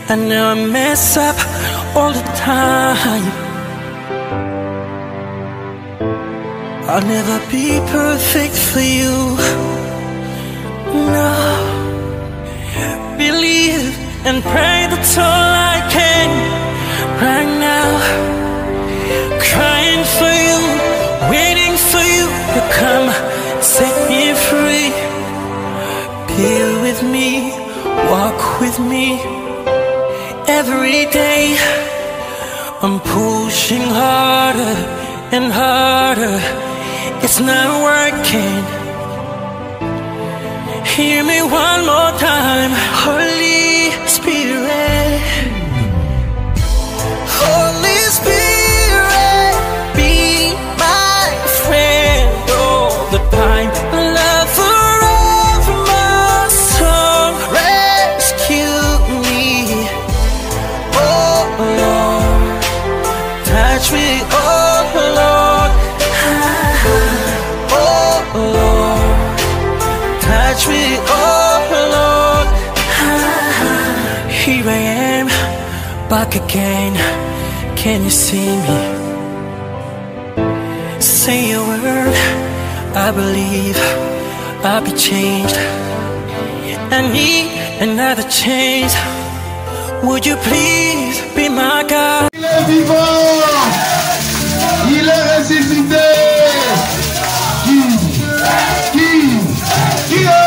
I know I mess up all the time. I'll never be perfect for you. No. Believe and pray, that's all I can right now. Crying for you, waiting for you to come set me free. Be with me, walk with me. Every day I'm pushing harder and harder. It's not working. Hear me one more time. Holy Spirit, Holy Spirit, be my friend all the time. Love forever, my soul, rescue me. Oh Lord, touch me, oh Lord. Oh Lord, touch me, oh Lord. Here I am, back again. Can you see me? Say a word, I believe I'll be changed. I need another change. Would you please be my God? Il est vivant, il est ressuscité. Qui est?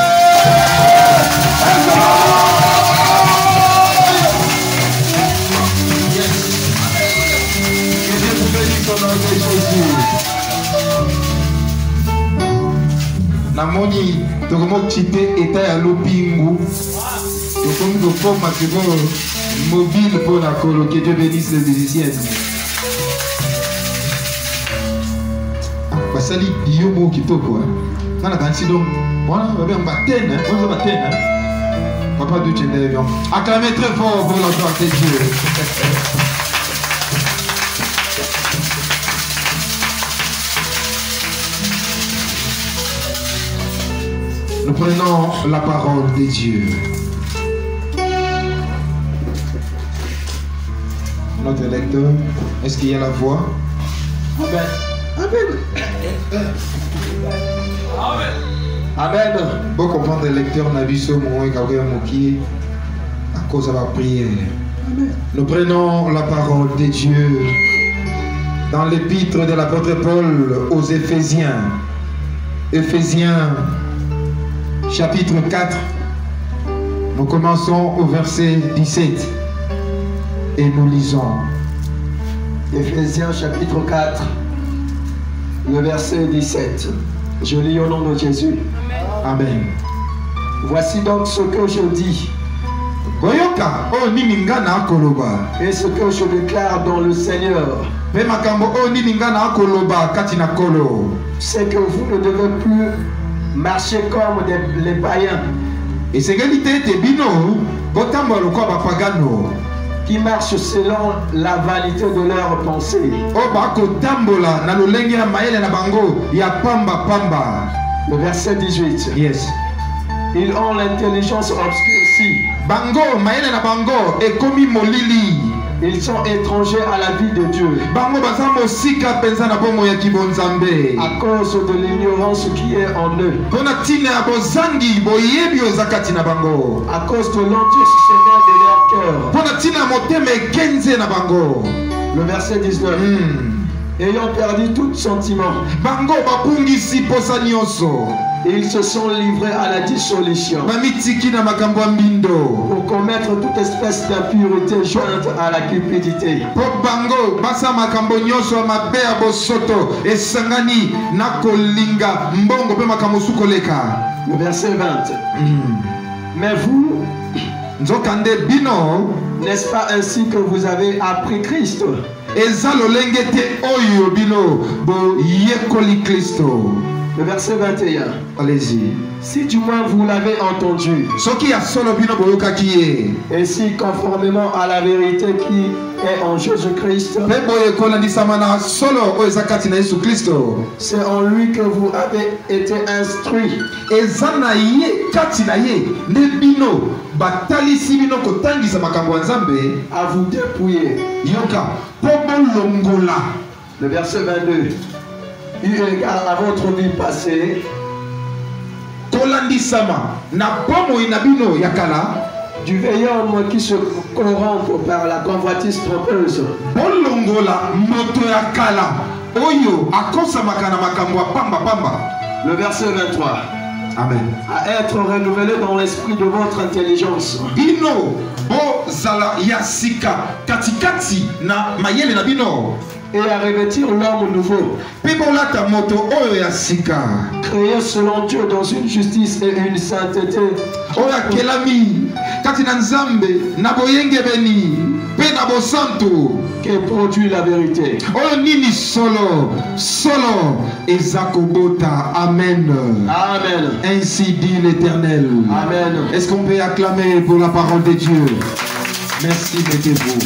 Namoni tokomo chité état ya lopingu tokomi kofoma siko mobile pour la colo. Que Dieu bénisse les musiciens. Basali yomo kitoko nana kansi donc voilà bébé on batene on va batene papa du tchende. Acclamez très fort pour la gloire de Dieu. Nous prenons la parole de Dieu. Notre lecteur, est-ce qu'il y a la voix? Amen. Amen. Amen. Bon comprendre le lecteur n'a vu ce moment et à cause de la prière. Amen. Nous prenons la parole de Dieu dans l'épître de l'apôtre Paul aux Éphésiens. Éphésiens chapitre 4, nous commençons au verset 17 et nous lisons. Éphésiens chapitre 4, le verset 17. Je lis au nom de Jésus. Amen. Voici donc ce que je dis et ce que je déclare dans le Seigneur. C'est que vous ne devez plus marcher comme les païens. Et c'est qui marchent selon la vanité de leurs pensées. Le verset 18. Yes. Ils ont l'intelligence obscurcie. Ils sont étrangers à la vie de Dieu à cause de l'ignorance qui est en eux, à cause de l'endurcissement de leur cœur. Le verset 19. Ayant perdu tout sentiment, ils se sont livrés à la dissolution pour commettre toute espèce d'impureté jointe à la cupidité. Le verset 20. Mais vous, n'est-ce pas ainsi que vous avez appris Christ? Le verset 21. Allez-y. Si du moins vous l'avez entendu, et si conformément à la vérité qui est en Jésus-Christ, c'est en lui que vous avez été instruits. À vous dépouiller. Le verset 22. Eu égard à votre vie passée, du vieil homme qui se corrompt par la convoitise trompeuse, le verset 23. Amen. À être renouvelé dans l'esprit de votre intelligence. Et à revêtir l'homme nouveau, créé selon Dieu dans une justice et une sainteté, qui produit la vérité. Amen. Amen. Ainsi dit l'Éternel. Amen. Est-ce qu'on peut acclamer pour la parole de Dieu? Merci, mettez-vous.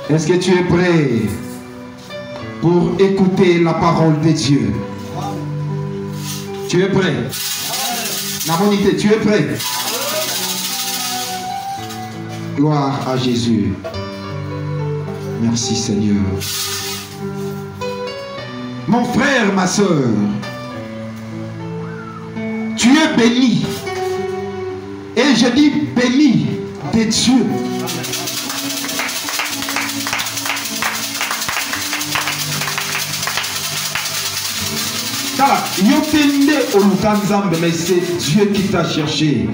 Est-ce que tu es prêt pour écouter la parole de Dieu? Tu es prêt? Namonité, tu es prêt? Gloire à Jésus. Merci Seigneur. Mon frère, ma soeur, tu es béni. Et je dis béni de Dieu. Mais c'est Dieu qui t'a cherché.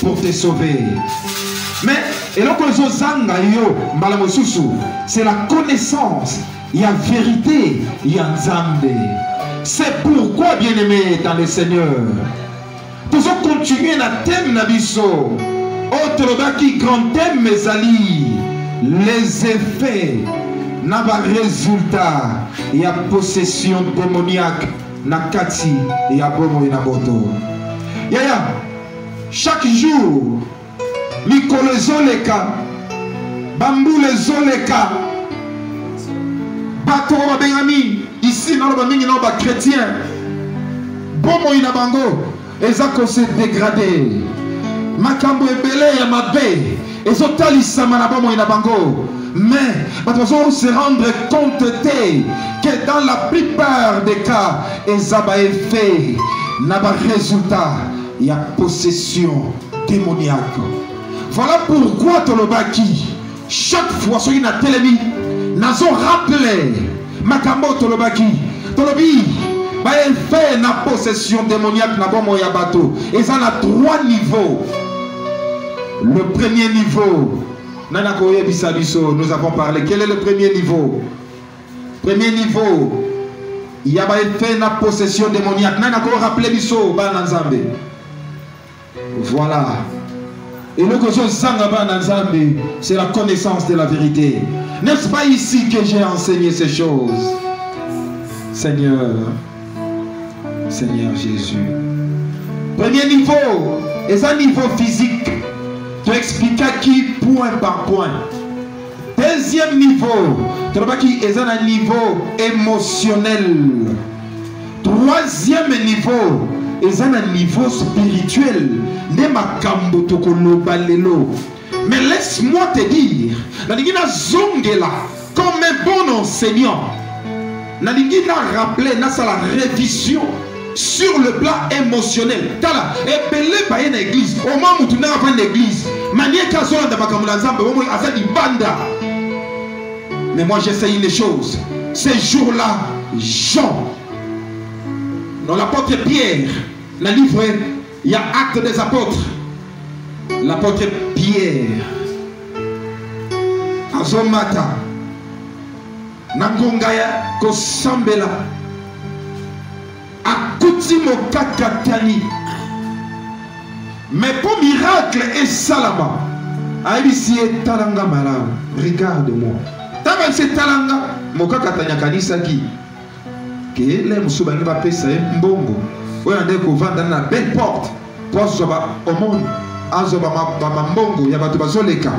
Pour te sauver. Mais c'est la connaissance. Il y a vérité. Il y a Nzambe. C'est pourquoi, bien-aimé dans le Seigneur, nous allons continuer à thème Nabiso. Autre qui grand thème mes alliés. Les effets. N'a pas résultat, il y a possession démoniaque, nakati, il y a bomo et naboto. Yaya, chaque jour, Mikole Zoleka, Bambou les Zoleka, Bato Bengami, ici, dans le Baming, non, pas chrétien, bomo et nabango, et ça qu'on s'est dégradé. Makambo et belé, ya mabé, et zotali samanabomo et nabango. Mais nous devons se rendre compte que dans la plupart des cas, Ezaba est fait, n'a pas résultat, il y a possession démoniaque. Voilà pourquoi Tolobaki, chaque fois sur une télévision, nous avons rappelé Makambo Tolobaki, Tolobi, il fait une possession démoniaque, et ça a 3 niveaux. Le premier niveau, nous avons parlé. Quel est le premier niveau? Premier niveau, il y a fait une possession démoniaque. Voilà. Et le c'est la connaissance de la vérité. N'est-ce pas ici que j'ai enseigné ces choses? Seigneur, Seigneur Jésus. Premier niveau, c'est un niveau physique. Tu expliques qui point par point. Deuxième niveau, tu vois qui est un niveau émotionnel. Troisième niveau, est un niveau spirituel. Mais laisse-moi te dire, comme un bon enseignant, na rappeler na la révision sur le plan émotionnel. Tala, epelé par une église. Au moment où tu n'as pas une église, manière qu'à son de Bakamoulazambe, au moins à ça dit banda. Mais moi j'essaye les choses. Ces jours-là, Jean, dans l'apôtre Pierre, dans le livre, il y a Actes des apôtres. L'apôtre Pierre, Azomata, Nangongaya, Kosambela. Akutimo kakatani. Mais pour miracle et salama, Aïbisi et talanga malam. Regarde-moi. Tama c'est talanga. Moka katanya kanisa ki. Que les musulmans va payer ça mbongo. Ouais, on est qu'on vend dans la belle porte. Pour soba au monde. Azoba ma mbongo. Y'a pas de bazoleka.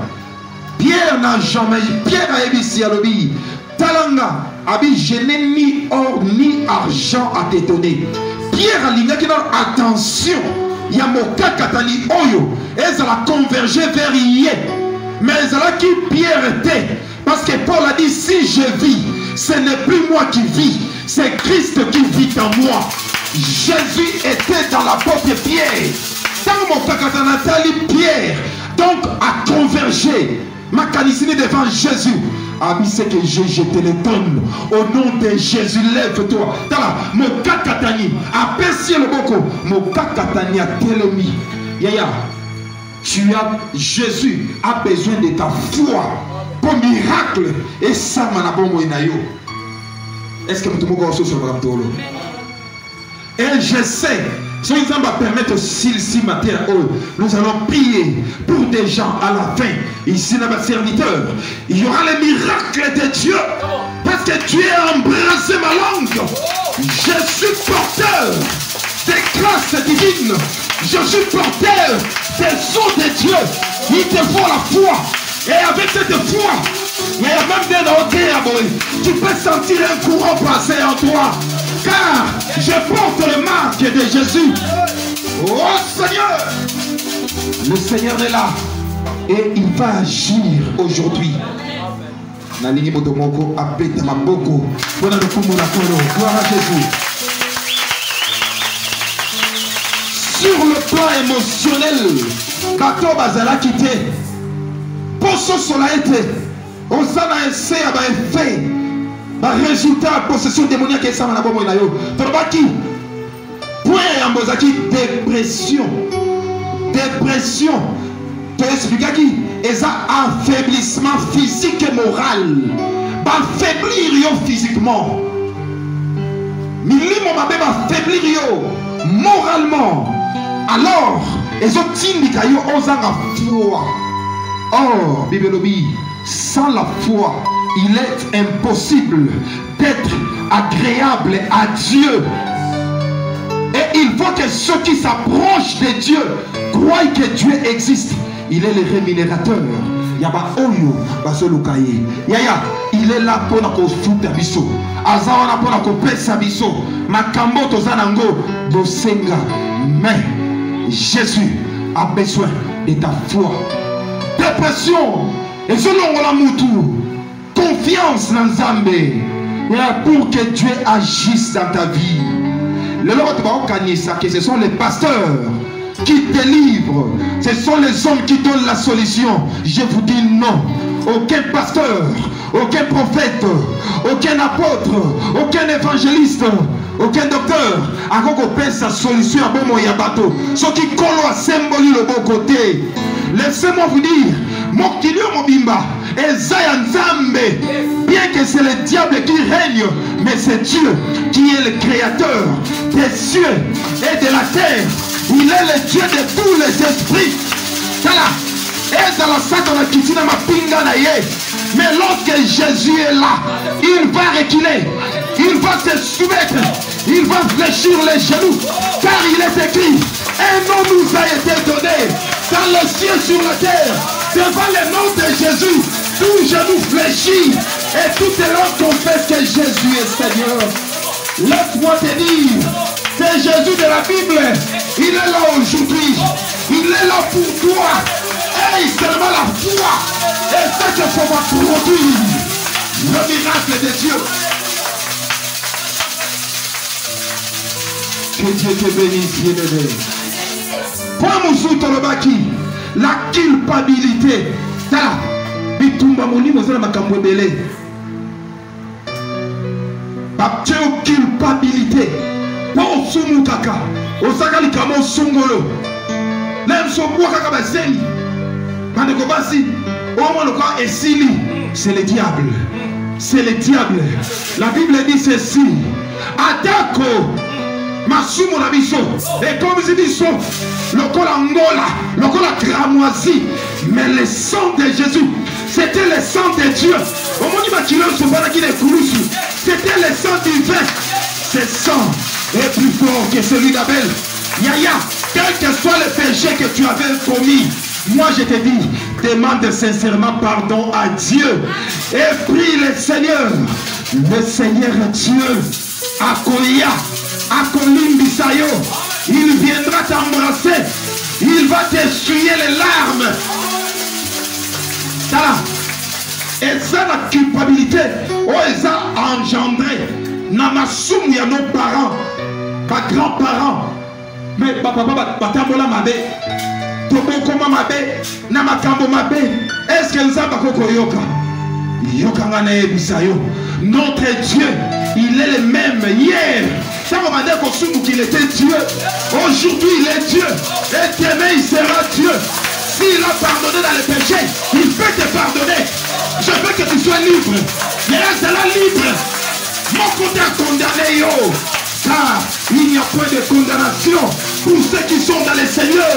Pierre n'a jamais. Pierre a ébissi à l'obéi. Talanga. Abi, je n'ai ni or ni argent à te donner. Pierre a l'ingé qui donne attention. Y'a moka katani oyo. Et ça l'a convergé vers Yé. Mais ça l'a qui Pierre était. Parce que Paul a dit, si je vis, ce n'est plus moi qui vis, c'est Christ qui vit en moi. Jésus était dans la porte de Pierre. Dans mon Nathalie, Pierre, donc, a convergé. Ma canicine devant Jésus. Ah, mais c'est que je te le donne. Au nom de Jésus, lève-toi. Tala, mon kakatani, appréciez le boko. Mon kakatani a télémi. Yaya, Jésus a besoin de ta foi. Pour miracle. Et ça, manabongo inayo. Est-ce que vous pouvez voir sur le ramtolo? Et je sais, si nous allons permettre si matin, nous allons prier pour des gens à la fin. Ici, dans ma serviteur, il y aura les miracles de Dieu. Parce que Dieu a embrassé ma langue. Je suis porteur des grâces divines. Je suis porteur des sceaux de Dieu. Il te faut la foi. Et avec cette foi, il y a même des notes, tu peux sentir un courant passer en toi. Car je porte le marque de Jésus. Oh Seigneur! Le Seigneur est là. Et il va agir aujourd'hui. Nalini Motomoko appelle Tamaboko. Gloire à Jésus. Sur le plan émotionnel, Bato Bazala quitté. Pour ce cela été, on s'en a essayé à faire. Résultat, possession démoniaque et ça m'a bon moyen. Trobaki. Point Ambozaki, dépression. Dépression. Tu expliques qui? Et ça, affaiblissement physique et moral. Affaiblir physiquement. Milimo m'a affaiblir moralement. Alors, les autres indicateurs ont la foi. Or, Bible, sans la foi, il est impossible d'être agréable à Dieu. Et il faut que ceux qui s'approchent de Dieu croient que Dieu existe. Il est le rémunérateur. Yaba oyo basolukaye. Yaya, il est là pour nous foutre biso. Azawana pour nous pesa biso. Makambo tozanango dosenga. Mais Jésus a besoin de ta foi. Dépression et selon la moutou, confiance dans Zambé pour que Dieu agisse dans ta vie. Le Lord va que ce sont les pasteurs qui délivrent, ce sont les hommes qui donnent la solution. Je vous dis non. Aucun pasteur, aucun prophète, aucun apôtre, aucun évangéliste, aucun docteur a compris sa solution à bon moyen bateau. Ce qui colle à symbole le bon côté. Laissez-moi vous dire, mon kilio mobimba, Esaïa Nzambe, bien que c'est le diable qui règne, mais c'est Dieu qui est le créateur des cieux et de la terre. Il est le Dieu de tous les esprits. Voilà. Et dans la salle de la kitine ma pinga na ye. Mais lorsque Jésus est là, il va reculer, il va se soumettre, il va fléchir les genoux, car il est écrit, un nom nous a été donné dans le ciel sur la terre, devant le nom de Jésus, tout genou fléchit et tout est là confesse que Jésus est Seigneur. Laisse-moi te dire, c'est Jésus de la Bible, il est là aujourd'hui, il est là pour toi. Et seulement la foi et ce que ça va produire le miracle de Dieu. Que Dieu te bénisse, bien-aimé. Point Moussou Tolobaki, la culpabilité. Tala, bitumba moni mozala makambo ebele. Baptio culpabilité. Pour Sumu Kaka, Osaka Likamo Sungolo. Même son bois Kaka Baseli. C'est le diable. C'est le diable. La Bible dit ceci. Atako Masumo Nabiso. Et comme je dis, le col Angola, le col Cramoisi, Mais le sang de Jésus, c'était le sang de Dieu. C'était le sang divin. Ce sang est plus fort que celui d'Abel. Yaya, quel que soit le péché que tu avais commis, moi je te dis, demande sincèrement pardon à Dieu et prie le Seigneur. Le Seigneur Dieu, Akoya, Akolimbisayo, il viendra t'embrasser, il va t'essuyer les larmes. Ça, et ça la culpabilité, oh, ils ont engendré, Namasum, ya nos parents, pas grands-parents, mais papa, batambola mabe. Est-ce que nous avons notre Dieu, il est le même hier. Ça va dire qu'il était Dieu. Aujourd'hui, il est Dieu. Et demain, il sera Dieu. S'il a pardonné dans le péché, il peut te pardonner. Je veux que tu sois libre. Il restera libre. Mon côté a condamné, yo. Car il n'y a point de condamnation pour ceux qui sont dans le Seigneur.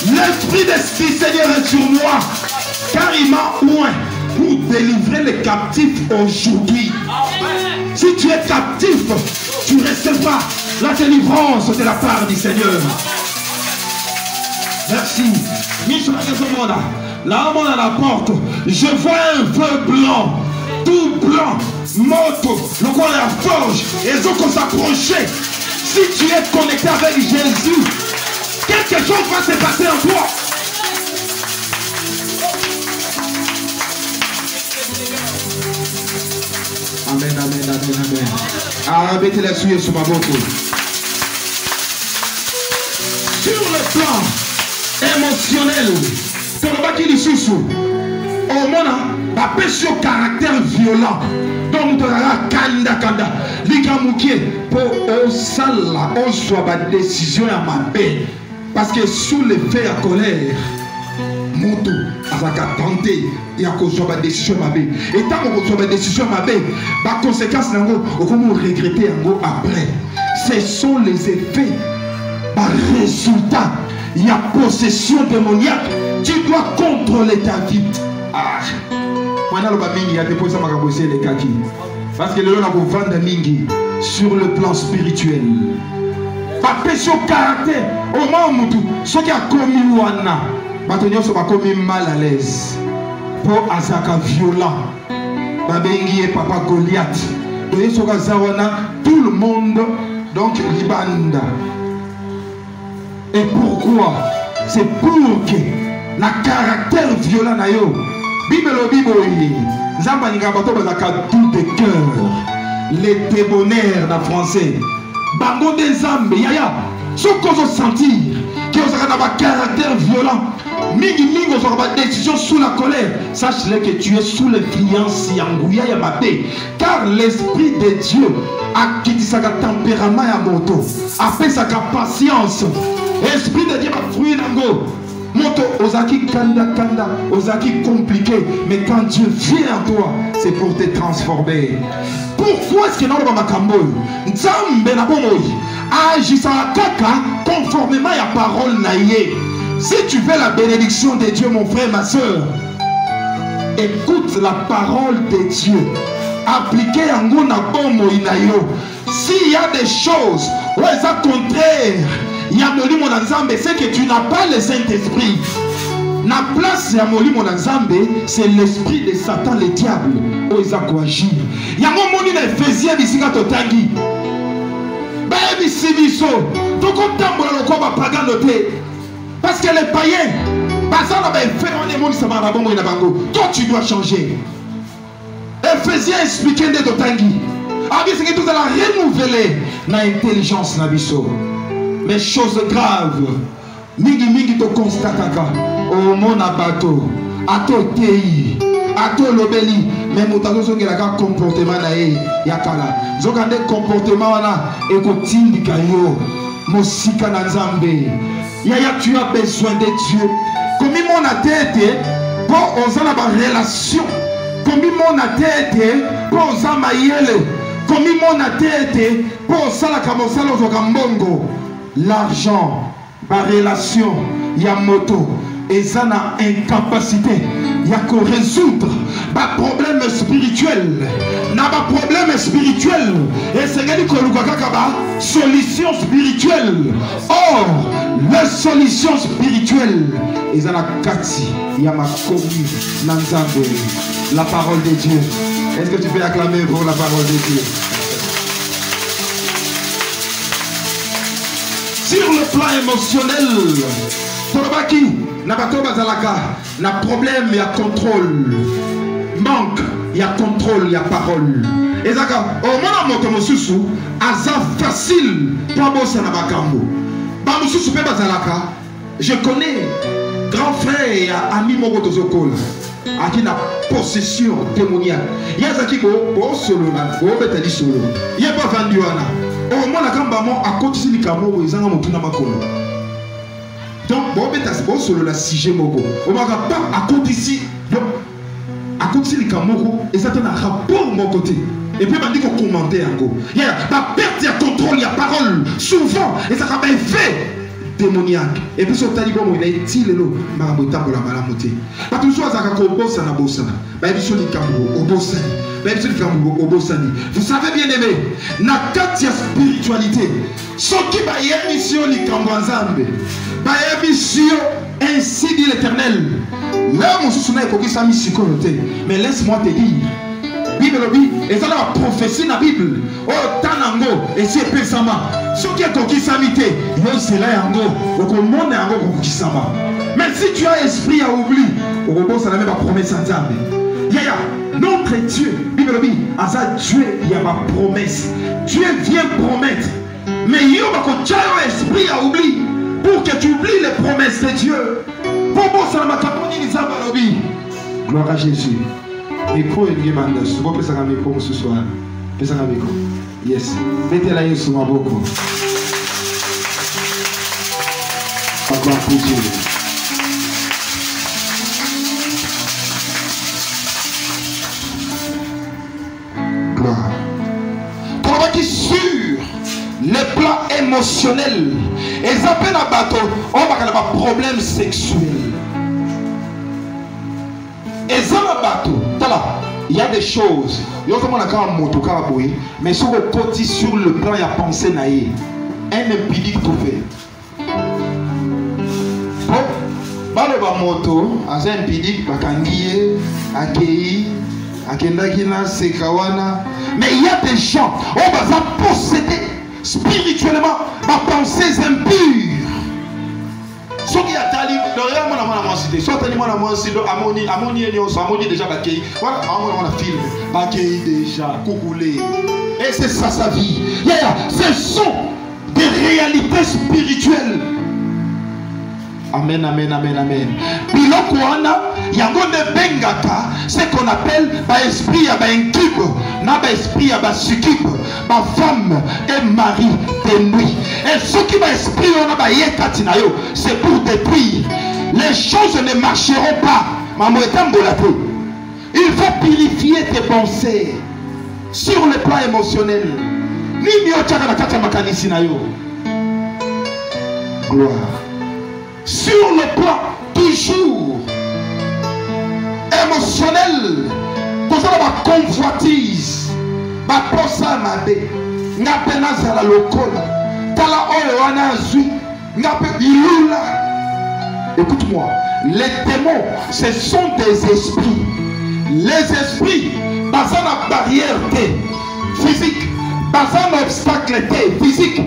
L'Esprit du Seigneur est sur moi, car il m'a oint pour délivrer les captifs aujourd'hui. Si tu es captif, tu recevras la délivrance de la part du Seigneur. Merci. Là, on à la porte, je vois un feu blanc, tout blanc, moto, le coin de la forge, et ils ont s'approcher. Si tu es connecté avec Jésus, quelque chose va se passer en toi. Amen, amen, amen, amen. Arrêtez les souillés sur ma botte. Sur le plan émotionnel, tu ne vas pas qu'il y sous. Au monde, la péché au caractère violent. Donc, tu as kanda kanda. Ligamouké pour au sala, on soit ma décision à ma paix. Parce que sous l'effet à colère, Moto a tenté et à cause de ma décision ma paix. Et tant qu'on reçoit ma décision ma paix, la conséquence n'a pas comment regretter après. Ce sont les effets par résultat. Il y a possession démoniaque. Tu dois contrôler ta vie. Ah. Il y a déposé ma cabossé les kaki. Parce que le lot a vendre mingi sur le plan spirituel. Pas péché au caractère. Au moment où ce qui a commis Wana, maintenant ça va commis mal à l'aise. Pour Azaka violent. Babengi et papa Goliath. Tout le monde donc libanda. Et pourquoi? C'est pour que le caractère violent na yo. Bible Zamba Nigabato bazaka tout de cœur. Les débonnaires en français. Bango des Zambé, yaya. Ce qu'on veut sentir, qui ont un caractère violent. Mingi mingi ont une décision sous la colère. Sache-le que tu es sous l'influence yangouya yamate. Car l'esprit de Dieu a quitté sa tempérament à moto. A fait sa patience. Esprit de Dieu a fruit nango. Moto ozaki kanda kanda, ozaki compliqué, mais quand Dieu vient en toi, c'est pour te transformer. Pourquoi est-ce que nous avons makambo? Nzambe na bomoi agissant kaka conformément à la parole naïe. Si tu veux la bénédiction de Dieu, mon frère, ma soeur, écoute la parole de Dieu. Appliquez en gona bomoi naïo. S'il y a des choses où elles sont contraires, c'est que tu n'as pas le Saint-Esprit. La place de mon Nzambe, c'est l'esprit de Satan, le diable. Il y a un moment où Ephésiens ici à Totangi. Parce que les païens, toi tu dois changer. Ephésiens expliquait de Totangi. C'est que tu dois renouveler l'intelligence nabiso. Mais choses graves, mingi mingi to constataka, au mon abato, ato tei, ato lobeli, mais moutazo so que la comportement nae yakala, zokande comportement wana ekotindi kayo, mosika na Nzambe. Yaya, tu as besoin de Dieu. Comme mon a tête, pour on a la relation. Comme mon a tête, pour on a maïele. Comme mon a tête, pour on a la kamosalo zokambongo. L'argent, la relation, il y a moto. ils ont une incapacité. Il y a qu'à résoudre les problèmes spirituels. N'a pas problème spirituel. Et c'est qu'il y a une solution spirituelle. Or, la solution spirituelle, ils ont la kati. Il y a ma commune. La parole de Dieu. Est-ce que tu peux acclamer pour la parole de Dieu? Sur le plan émotionnel, Tolobaki, Nabato Bazalaka, na problème, il y a contrôle. Manque, il y a contrôle, il y a parole. Et Zaka, au moment où Motomosusu, Aza facile pour bosser na Bakambo. Bamususu pe Bazalaka, je connais grand frère et ami Mogoto Zokola, à qui na possession démoniaque. Il y a Zaki Bo solo, Bo Betali solo. Il n'y a pas vendu Anna. Au moins, la Kambamo a continué à faire des choses. Donc, bon, solo la sige mogo. On va pas à côté ici. Donc, à côté de Kamoro, et ça donne un rapport de mon côté. Et puis, on dit qu'on commentait un go. Il y a la perte de contrôle, il y a parole. Souvent, et ça a un effet démoniaque. Et puis, sur le taliban, il a été le lot. Marabota pour la malamoté. Pas toujours à Zakakobo, ça n'a pas ça. Bah, il y a des Kamoro, au Bossan. Vous savez bien aimé, na kati ya spiritualité, ce qui va y avoir mission li Kambwanzambe, va y avoir mission ainsi dit l'Éternel. Là, mon soussouna est pour qu'il s'amuse sur côté. Mais laisse-moi te dire, Bible dit, et ça la prophétie na Bible. Oh tanango et c'est pesama. Ce qui est pour qu'il s'amuse, yo c'est là yango. Donc le monde est yango pour qu'il s'amuse. Mais si tu as esprit à oublier, au robot ça n'a même pas promesse en Zambé. Yaya, notre Dieu, Bible dit, à ça Dieu, il y a ma promesse. Dieu vient promettre. Mais il y a un esprit à oublier pour que tu oublies les promesses de Dieu. Gloire à Jésus. Micro et Guémanda, je vais passer un micro ce soir. Passer un micro. Yes. Mettez-la sur ma boucle. Encore pour Dieu. Sur le plan émotionnel, et ça peine à bateau, on va avoir un problème sexuel. Et ça va bateau, il y a des choses, mais sur le côté, sur le plan, il y a pensé naïe, un impidique trouvé. Balo ba moto, asa impidique, bakangiye, akei. Mais il y a des gens, on va posséder spirituellement par pensées impures. Ce qui a tali, d'ailleurs, on a cité, soit tellement la moi cité, Amoni déjà baqué, voilà, on a film, baqué déjà, coucoulé. Et c'est ça sa vie. Ce sont des réalités spirituelles. Amen, amen, amen, amen. Bilokwana, Yangonde Bengaka, ce qu'on appelle l'esprit à incube, n'a pas esprit à succube, ma femme et mari de nuit. Et ce qui va esprit, on a yekatinayo, c'est pour détruire. Les choses ne marcheront pas. Maman est ambulatoire. Il faut purifier tes pensées sur le plan émotionnel. Gloire. Sur le plan toujours émotionnel, pour ça la convoitise, ma posa mabe, n'a penas à la locola, tala oyoana zui, n'a pas ilula. Écoute-moi, les démons, ce sont des esprits. Les esprits, basant la barrière physique, basant l'obstacle physique,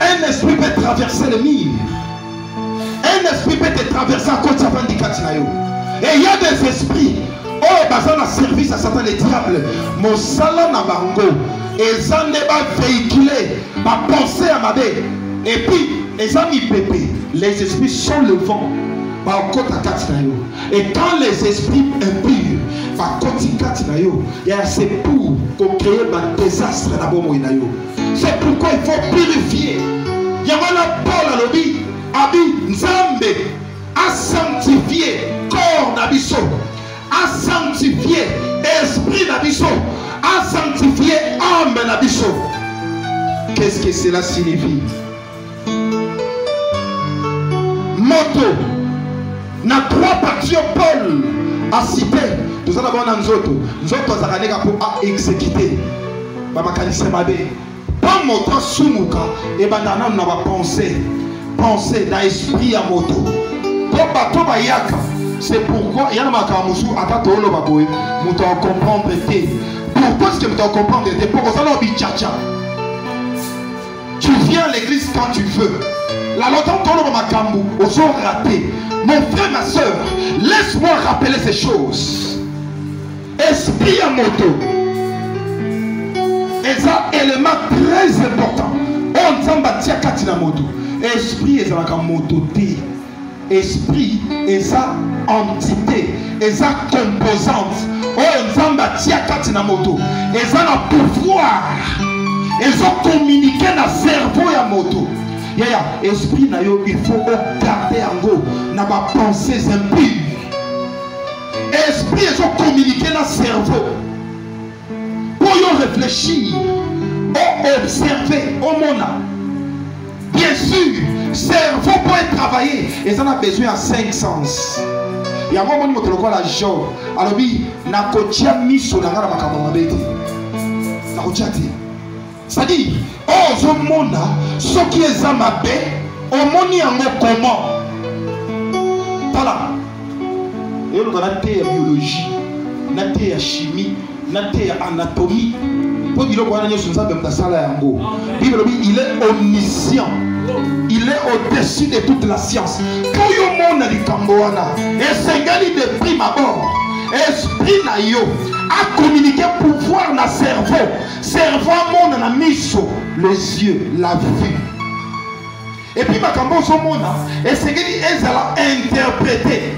un esprit peut traverser le mur. Un esprit peut te traverser à côté de Vandikatinayo. Et il y a des esprits. Oh, basant la service à Satan le diable. Mon salon à Bango. Et ça n'est pas véhiculé. Ma pensée à ma bête. Et puis, les amis pépé. Les esprits sont le vent. Et quand les esprits impurs, c'est pour créer un désastre dans le. C'est pourquoi il faut purifier. Il y a un Paul à l'objet. Abi Nzambe a sanctifié corps d'Abisso, a sanctifié esprit d'Abisso, a sanctifié âme d'Abisso. Qu'est-ce que cela signifie? Moto, Na trois parties Paul a cité. Nous allons avoir un autre. Nous autres allons pour exécuter. Baba kanise mabe. Pas moto sumuka et bandana na ba penser dans esprit à moto. Pour bato bayaka. C'est pourquoi il y a un makamusu atato lo baboy. Moto comprendre té. Pourquoi est-ce que tu comprendre té? Pour ça lo bichacha. Tu viens à l'église quand tu veux. La longtemps ton makambu aux ont raté. Mon frère, ma soeur, laisse-moi rappeler ces choses. Esprit à moto. Et ça, élément très important. On s'en bat katina moto. Esprit est la moto. Esprit est sa entité. Et sa composante. On s'en bat katina moto. Et ça a pouvoir. Ils ont communiqué dans le cerveau à moto. Esprit na yo, il faut garder en go. N'a pas pensé impure. Esprit, ils ont communiqué dans le cerveau. Pour y réfléchir, ou observer, au monde. Bien sûr, cerveau peut travailler. Et ça a besoin de 5 sens. Il y a un moment où on a la joie. Alors, il y a un miso dans la makamabete. C'est-à-dire, oh, ce monde, ce qui est à ma paix, au monde, il y a un comment. Voilà. Et on a été à biologie, on a été à chimie, on a été à anatomie. Pour dire qu'on a il est omniscient. Il est au-dessus de toute la science. Quand il y a un Camboana, et c'est de prime abord. Esprit na yo a communiqué pouvoir dans le cerveau. Cerveau monde na miso, les yeux, la vue. Et puis ma cambo so monde et c'est qu'il est à interpréter.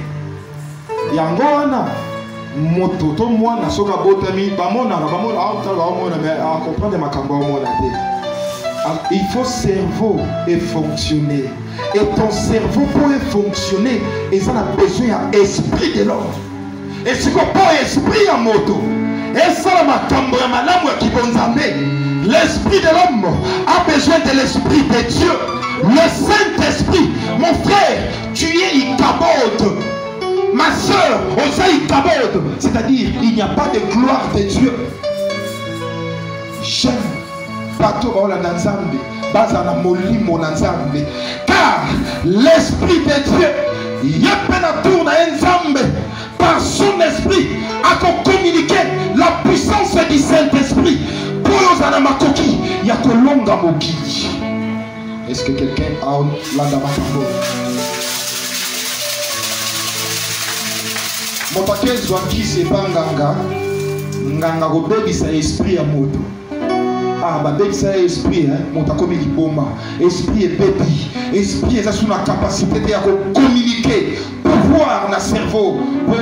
Yangoana moto to moi na soka botami ba mona mais à comprendre ma cambo monde. Il faut cerveau et fonctionner. Et ton cerveau peut fonctionner et ça a besoin d'esprit de l'homme. Et ce qu'on peut esprit en moto. Et ça m'a cambré madame qui bonne. L'esprit de l'homme a besoin de l'esprit de Dieu. Le Saint-Esprit, mon frère, tu es Ichabod. Ma soeur, on sait Ichabod. C'est-à-dire, il n'y a pas de gloire de Dieu. J'aime bateau au Lanzambe, bazana molimo Lanzambe. Car l'esprit de Dieu, il y a peine à tourner un Nzambe. Par son esprit, à communiquer la puissance du Saint-Esprit. Pour les anamakoki, il y a que longa moki. Est-ce que quelqu'un a l'andamakamo? Mon paquet zwaki c'est pas nganga. Nganga go baby sa esprit à moto. Ah bah baby sa esprit hein, mon ta comme liboma. Esprit est baby. Esprit est sous la capacité de communiquer. Voir le cerveau pour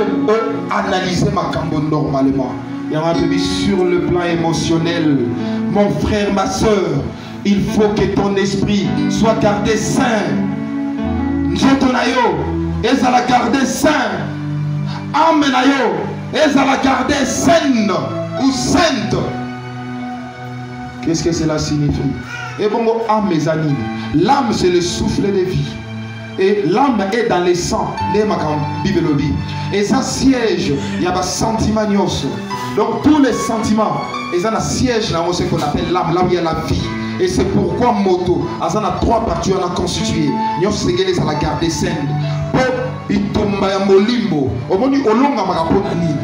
analyser ma cambo normalement. Il y a un peu sur le plan émotionnel. Mon frère, ma soeur, il faut que ton esprit soit gardé sain. Njotonayo, et ça la garder sain. Amenayo, et ça la garder saine ou sainte. Qu'est-ce que cela signifie? Et bon, âme mes amis, l'âme c'est le souffle de vie. Et l'âme est dans les sangs. Et ça siège, il y a des sentiments. Donc tous les sentiments, ils ont un siège dans ce qu'on appelle l'âme, là où il y a la vie. Et c'est pourquoi moto, ils ont 3 parties à constituer. Nous avons la garde saine. Pour il tombe à molimbo. Au moment où on a maraponi.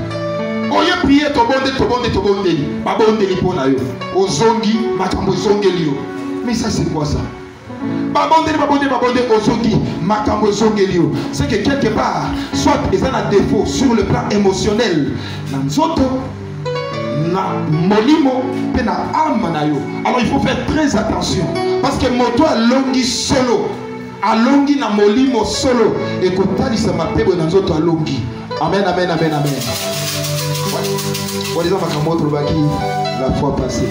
Oye prier to bonde. Pas bonde li pona yo. Ozongi makambo zongi lio. Mais ça c'est quoi ça? C'est que quelque part, soit ils ont un défaut sur le plan émotionnel, alors il faut faire très attention. Parce que moto a longi solo, a longi na molimo solo, et que tali ça m'a payé dans autres longi. Amen. On les a la fois passée.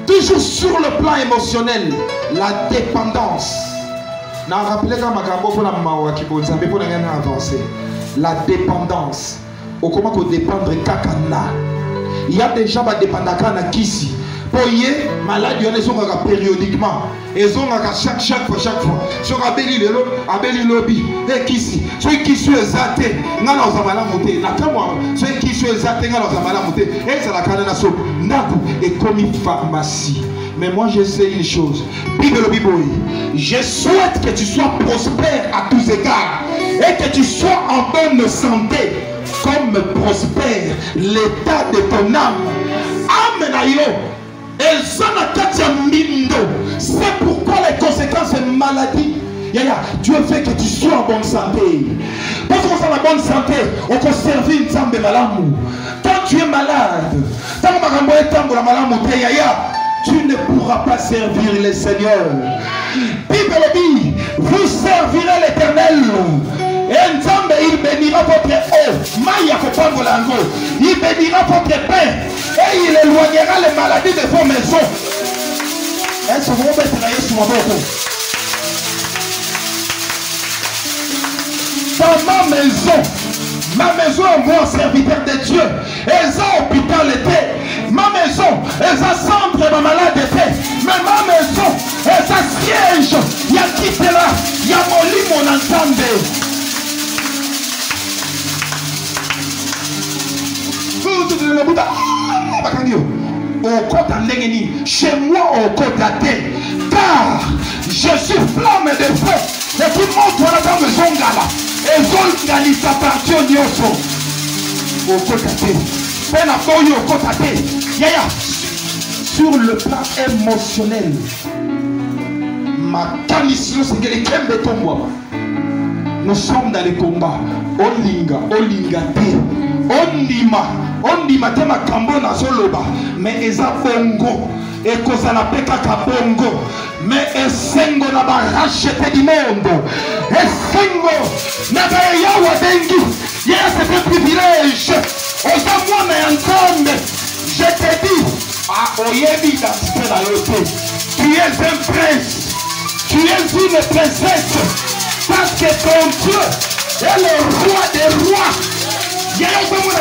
Toujours sur le plan émotionnel, la dépendance. La dépendance. Comment dépendre kakana. Il y a des gens qui dépendent de kisi. Poye, maladie, on est sur périodiquement. Et on a chaque fois. Sur Abeli Lelo, Abeli Lobby, et Kissi. Ceux qui sont exaltés, nous avons la montée. Ceux qui sont exaltés, nous avons la montée. Et c'est la canne et comme une pharmacie. Mais moi je sais une chose. Je souhaite que tu sois prospère à tous égards. Et que tu sois en bonne santé. Comme prospère l'état de ton âme. Amen. C'est pourquoi les conséquences de maladie. Dieu veut que tu sois en bonne santé. Parce qu'on est en bonne santé, on peut servir une femme de malamou. Quand tu es malade, tu ne pourras pas servir le Seigneur. Bible dit, vous servirez l'Éternel. Et il bénira votre eau. Il bénira votre pain. Et il éloignera les maladies de vos maisons. Est-ce que vous pouvez travailler sur mon bord? Dans ma maison est moi serviteur de Dieu. Elles ont hôpital été. Ma maison, elles ont centre de ma malade été. Mais ma maison, elles ont siège. Il y a qui est là. Il y a mon lit, mon entendé. Chez moi au côté, car je suis flamme de feu. Et tout le monde doit dans le zongala. Et zongala s'appartient au au côté. Au côté. Sur le plan émotionnel, ma camisole c'est que les kembe tomboa. Nous sommes dans les combats. Olinga te. Ondima te makambo na zoloba. Mais eza bongo. Et cause na peka kabongo. Mais esengo na ba racheter du monde. Esengo na ba yawa dengi. Yes, c'est un privilège. Oza mwana yankombe. Je te dis. Oyebi d'identité na yote. Tu es un prince. Tu es une princesse. Parce que ton Dieu est le roi des rois. Il y a un peu de la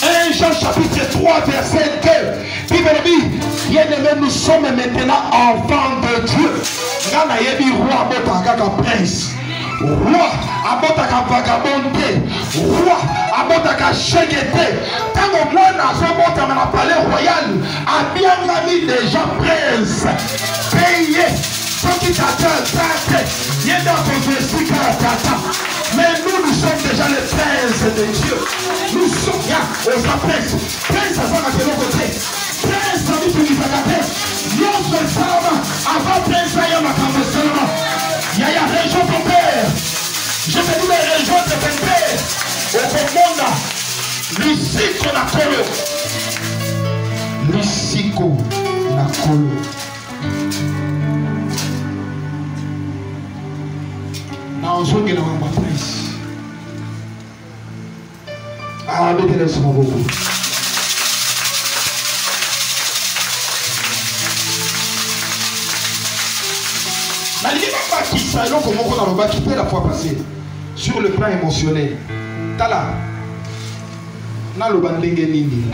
1 Jean chapitre 3 verset 2. Bible dit, bien-aimé, nous sommes maintenant enfants de Dieu. Roi abotaka prince. Roi abotaka vagabondé. Roi abotaka chégété. Quand au moins dans son monde dans la palais royal, a bien mis déjà prince. Payé. Mais nous sommes déjà les princes de Dieu. Nous sommes là aux princes. Prince à son côté. Prince à l'utilisateur. Nous sommes seulement avant prince à Yamakambo seulement. Yaya région ton père. Je te dis les régions de ton père. Au Congo, Lucico Nakolo. Lucico Nakolo. Ozonge na mama prince. Mettez-les sur mon bobo. La ligne qui s'allume comme on a le quitter la fois passée sur le plan émotionnel. Tala. Na lo bandenge nini.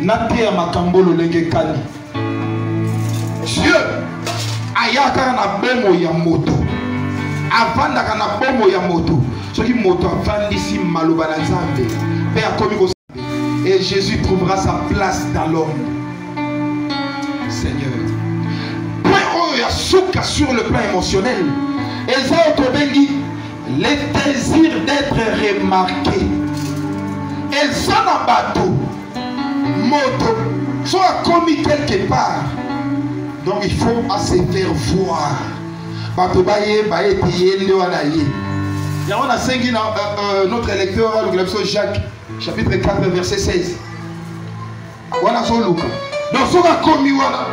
Na te ya makambo lo lenge kali. Dieu ayaka na bomo ya moto avandaka na bomo ya moto soki moto avandisi maloba na Nzambe pe akomi ko et Jésus trouvera sa place dans l'homme. Seigneur point oyo suka sur le plan émotionnel eza otobengi le désir d'être remarqué eza na bato moto so akomi quelque part. Donc il faut se faire voir. Notre lecteur, le Jacques, chapitre 4, verset 16. Voilà son look. Donc ce qu'on a commis, voilà.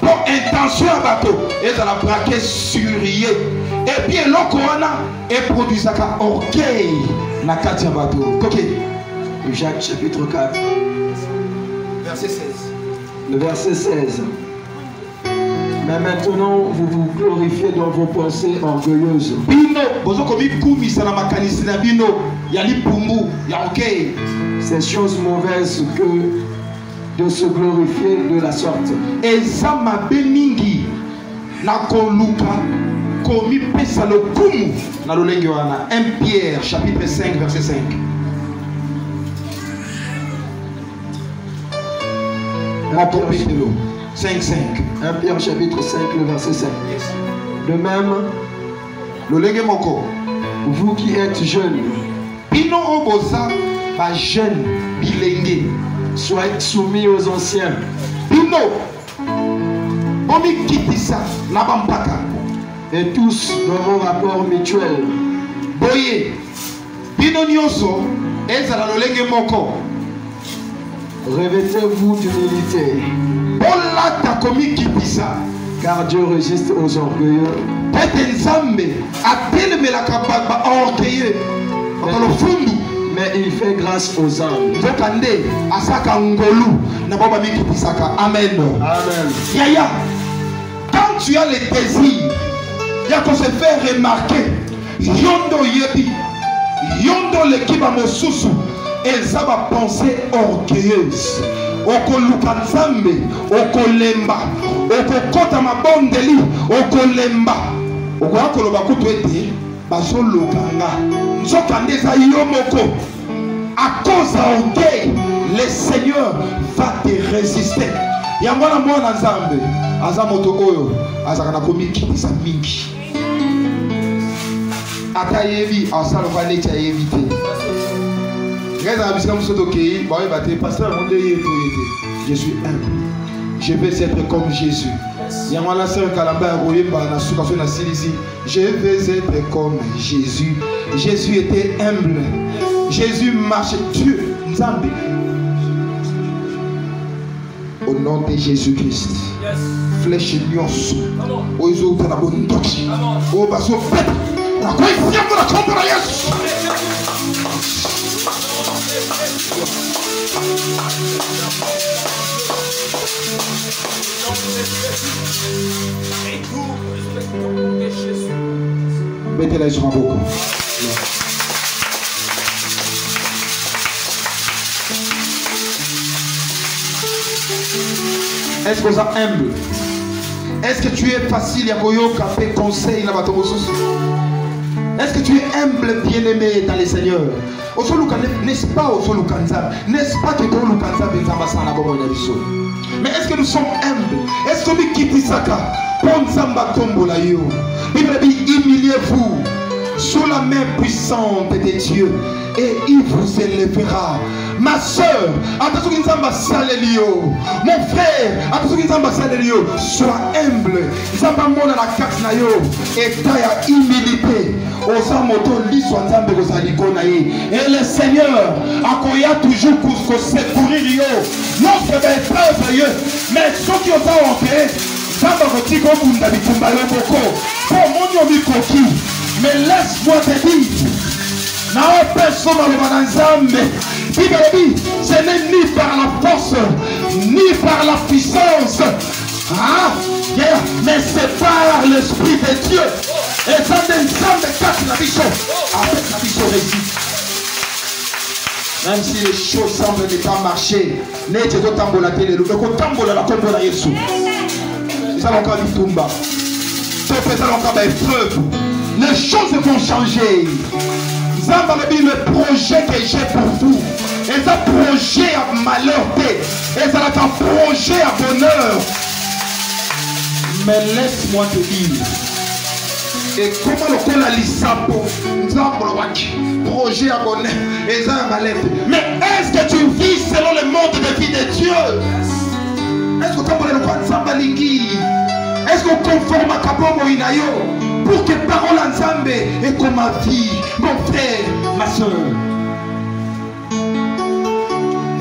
Pour intention à bateau. Et ça l'a braqué sur yé. Et puis l'okoana est produit ça orgueil. Na katia bateau. Ok. Jacques chapitre 4. Verset 16. Le verset 16. Mais maintenant, vous vous glorifiez dans vos pensées orgueilleuses. C'est chose mauvaise que de se glorifier de la sorte. Et ça m'a béni. Na koluka komi pesa le kumu na lolenge wana. 1 Pierre chapitre 5 verset 5. Rapidement. 5. 1 Pierre chapitre 5 le verset 5. De même, lolenge moko, vous qui êtes jeunes, bino oboza ba jeune bilenge, soyez soumis aux anciens. Bino omi kitisa na bampaka. Et tous dans vos rapports mutuels. Boye bino nyonso ezala lolenge moko. Revêtez-vous d'humilité. Olata komi kitisa. Car Dieu résiste aux orgueilleux. Tete nzambe atelemelaka ba orgueilleux. Okolo fundu. Mais il fait grâce aux âmes. Zokande asaka ngolu na baba mikitisaka. Amen. Amen. Yaya. Quand tu as le désir, il y a qu'on se fait remarquer. Yondo yebi, yondo lekiba mosusu, eza ba pensée orgueilleuse. Oko lukanzambe, oko lemba, oko kota mabondeli, oko lemba. Oko akolo bakutu ete, baso lukanga. Nzokande za yomoko. À cause d'orgueil, le Seigneur va te résister. Yangwana mwana nzambe aza moto oyo azaka na komiki sa mingi ata yebi asala kwa necha yebi te ngeza bisika musoto kei ba bate pasteur monde yeto yete je suis humble, je veux être comme Jésus. Yangwana sœur kalamba royemba na suka so na silisi, je veux être comme Jésus. Jésus était humble, Jésus marchait. Dieu nzambe. Au nom de Jésus-Christ. Yes. Flèche nyonso. Oizo ta na bondoki. O baso fait. La koifia mo la kombo na Yesu. Mettez-la sur un beau coup. Est-ce que vous êtes humble? Est-ce que tu es facile à koyoka pe conseil na bato mosusu? Est-ce que tu es humble, bien-aimé dans le Seigneur? N'est-ce pas n'est-ce pas que ton mais est-ce que nous sommes humbles? Est-ce que nous quittons ça? Humiliez-vous sous la main puissante de Dieu et il vous élèvera. Ma soeur, mon frère, sois humble. Et humilité. Et le Seigneur a toujours pour secourir. Non, c'est des preuves, mais ceux qui ont fait, mais laisse-moi te dire, ce n'est ni par la force, ni par la puissance, mais c'est par l'Esprit de Dieu. Et ça casse la vision. Avec la vision réussie. Même si les choses semblent ne pas marcher, les choses vont changer. Le projet que j'ai pour vous, et ça projet à malheur, et ça un projet à bonheur. Mais laisse-moi te dire, et comment le col à l'issapo, projet à bonheur, et ça un malheur. Mais est-ce que tu vis selon le monde de vie de Dieu? Est-ce que tu as le Zambalingi? Est-ce que tu conformes à Kabomo Inayo? Pour que parole en Zambé et comme ma vie, mon frère, ma soeur.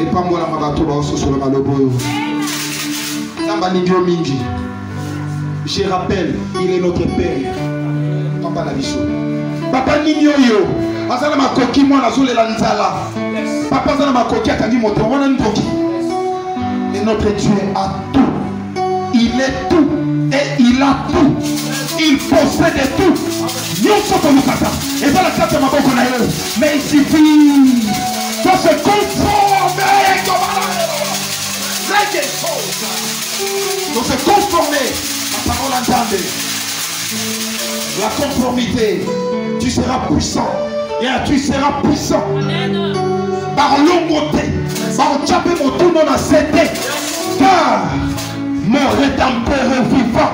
Et pas moi la mabato aussi sur le malobo. Zamba Ningyo Mingi. Je rappelle, il est notre Père. Papa Nabiso. Papa Ningyo yo. Azala makoki moi na zole la nzala. Papa zala makoki akangi moto wana ndoki. Et notre Dieu a tout. il est tout et il a tout. Il possède tout. Nous sommes nous kata. Et dans la carte de ma boque, mais il suffit de se conformer. De se conformer. La parole entendée. La conformité. Tu seras puissant. Et tu seras puissant. Par l'ombre. Par le chapé, mon tout le monde a cédé. Car mon rédempteur vivant,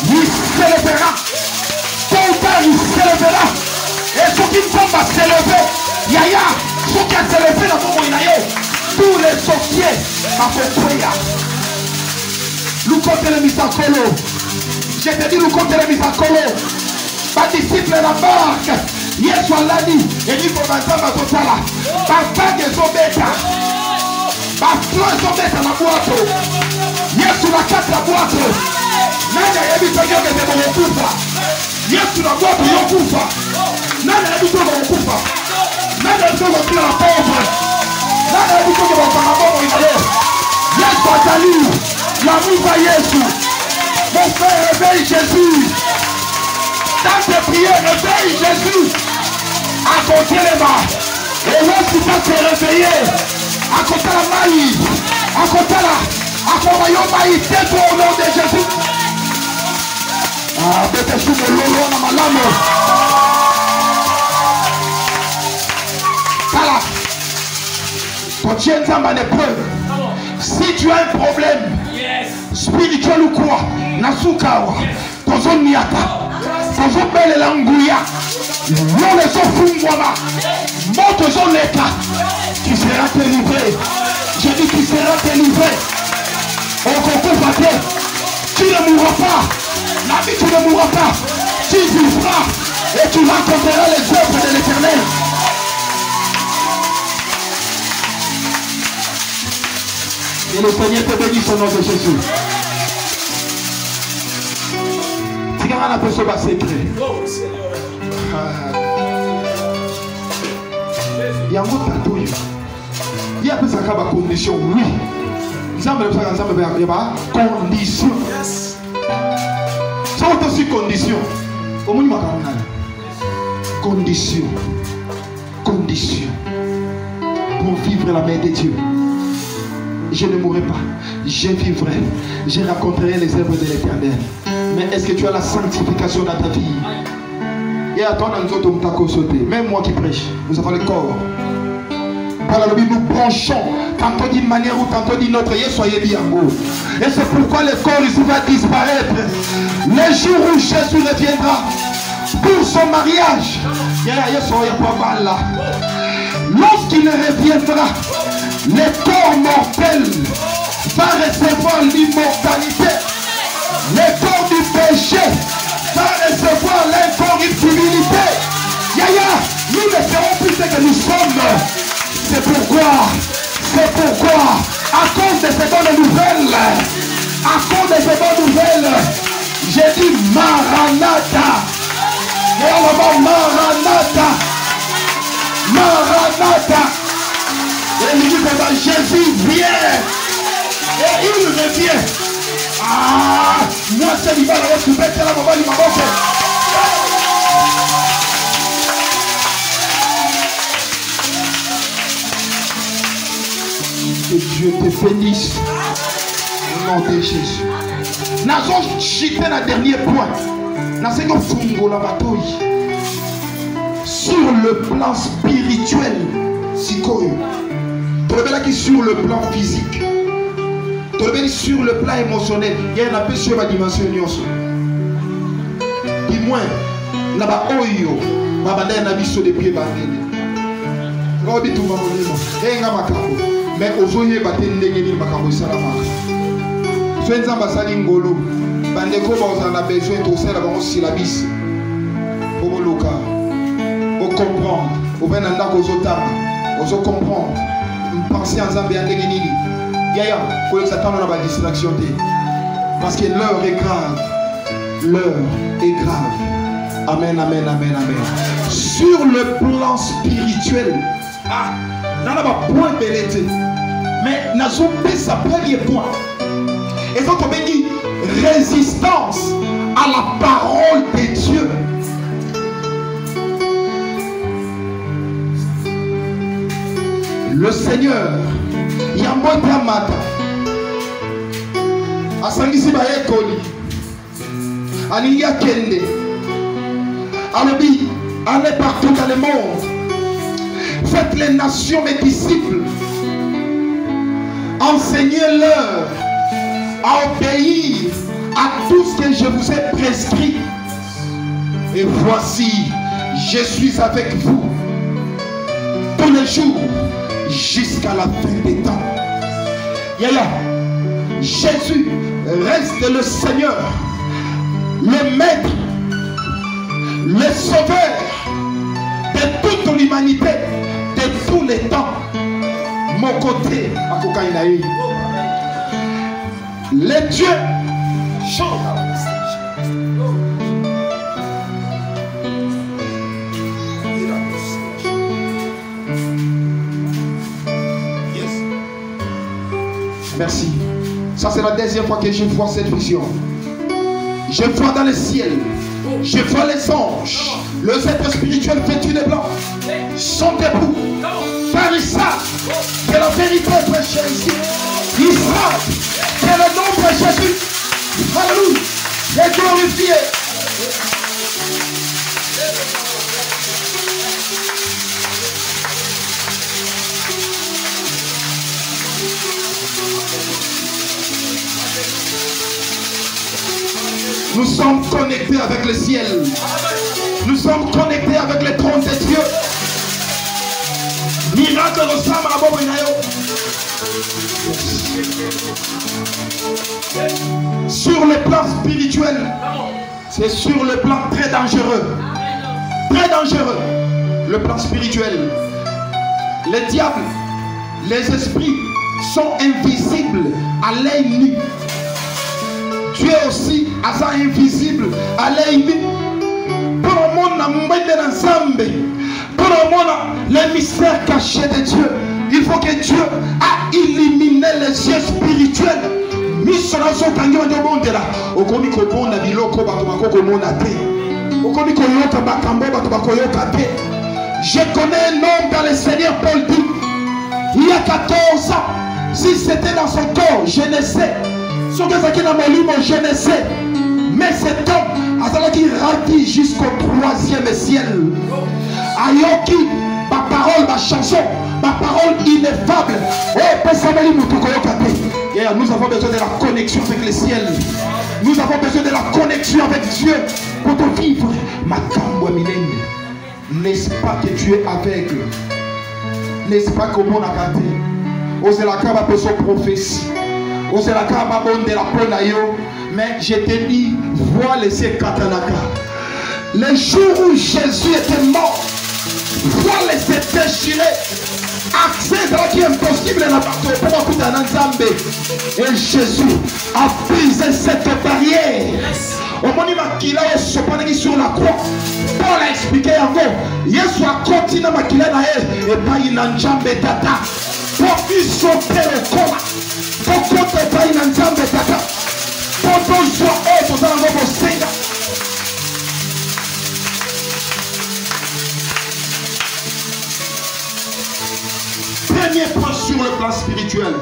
il s'élèvera. Tôt ou tard, il s'élèvera. Et ceux qui ne sont pas s'élever, Yaya, ceux qui ont s'élevé dans mon moyen, tous les sorciers, ma frère, nous comptons les misakolo. Je te dis, nous comptons les misakolo. Pas disciple la barque. Yesu alani, et nous faut m'entendre à tout ça là. Pas vague sont bêta. Pas fleur sont bêta la boîte. Yesu la carte la boîte. Nani a évité que c'est mon coupa. Yesu la boîte yon coupa. Nani a évité que mon coupa. Nani a évité que la pauvre. Nani a évité que mon camarade mon inalé. Yesu a tali. L'amour va Yesu. Mon frère réveille Jésus. Dans tes prières, réveille Jésus. À côté les mains. Et là, si tu vas te réveiller, à côté la maïs, à côté là, à côté la maïs, tais-toi au nom de Jésus. Ah, peut-être sous le lolo, on a malade. Voilà. Quand tu es en épreuve, si tu as un problème spirituel ou quoi, Nasukawa, ton zone niata. Tu seras délivré. Je dis tu seras délivré. Au concours, tu ne mourras pas. La vie, tu ne mourras pas. Tu vivras et tu rencontreras les œuvres de l'Éternel. Et le Seigneur te bénisse au nom de Jésus. On a besoin de secret. Il y a un autre tatouage. Il y a besoin de condition. Oui. Il y a condition. C'est aussi condition. Condition. Condition. Pour vivre la main de Dieu. Je ne mourrai pas. Je vivrai. Je raconterai les œuvres de l'Éternel. Mais est-ce que tu as la sanctification dans ta vie? Et attends, même moi qui prêche, nous avons le corps. Voilà, nous branchons, tantôt d'une manière ou tantôt d'une autre. Soyez bien beau. Et c'est pourquoi le corps ici va disparaître. Le jour où Jésus reviendra pour son mariage, lorsqu'il reviendra, le corps mortel va recevoir l'immortalité. Le corps du péché va recevoir l'incorruptibilité. Yaya, nous ne serons plus ce que nous sommes. C'est pourquoi, à cause de ces bonnes nouvelles, j'ai dit Maranatha. Et alors, Maranatha. Et il dit que Jésus vient. Et il revient. Ah, moi c'est l'hiver, là, tu peux être là, maman, il m'a manqué. Que Dieu te bénisse. Au nom de Jésus. Nous avons chité le dernier point. Nous avons fungo la bataille. Sur le plan spirituel, psycho. Tu là qui sur le plan physique. Sur le plan émotionnel, il y a un peu sur ma dimension. Du moins, il y a un peu sur les pieds. Mais aux oeufs, il y a un peu Yaya, il faut s'attendre à la distraction. Parce que l'heure est grave. L'heure est grave. Amen, amen, amen, amen. Sur le plan spirituel, on n'a pas point belleté. Mais nous avons fait ce premier point. Et donc on dit résistance à la parole de Dieu. Le Seigneur, Yambote Amata, Asangisi Baekoli, Aniya Kende, Alobi, allez partout dans le monde. Faites les nations mes disciples. Enseignez-leur à obéir à tout ce que je vous ai prescrit. Et voici, je suis avec vous tous les jours jusqu'à la fin des temps. Yaya, Jésus reste le Seigneur, le Maître, le Sauveur de toute l'humanité, de tous les temps. Mon côté, les dieux merci. Ça c'est la deuxième fois que je vois cette vision. Je vois dans le ciel, je vois les anges, les êtres spirituels vêtus de blanc sont debout. Car ils savent que la vérité est prêchée ici. Ils savent que le nom de Jésus, alléluia, est glorifié. Nous sommes connectés avec le ciel. Nous sommes connectés avec le trône de Dieu. Miracle ressemble à Boboinayo. Sur le plan spirituel, c'est sur le plan très dangereux. Très dangereux. Le plan spirituel. Les diables, les esprits sont invisibles à l'œil nu. Dieu aussi est invisible à l'œil nu. Pour le monde, pour le monde, les mystères cachés de Dieu, il faut que Dieu a éliminé les yeux spirituels. Je connais un homme dans le Seigneur, Paul dit, il y a 14 ans, si c'était dans son corps, je ne sais. Je ne sais. Mais cet homme a rati jusqu'au 3e ciel. Ayoki, ma parole, ma chanson, ma parole ineffable. Nous avons besoin de la connexion avec le ciel. Nous avons besoin de la connexion avec Dieu pour te vivre. N'est-ce pas que tu es aveugle? N'est-ce pas que mon akate? Ose la kaba peso prophétie. Ose la kaba bonde la ponayo. Mais je te dis, vois les katanaka. Les jours où Jésus était mort, vois les déchirés. Accès qui est impossible là et Jésus a brisé cette barrière. Au moment qu'il a sur la croix, Paul a expliqué encore. Yesu a continué à maquiller et pas une enjambé tata. Pour lui sauter le corps. Pour côté pas une enjambé tata. Pour ton joie, pour ton amour, Seigneur. Premier point sur le plan spirituel,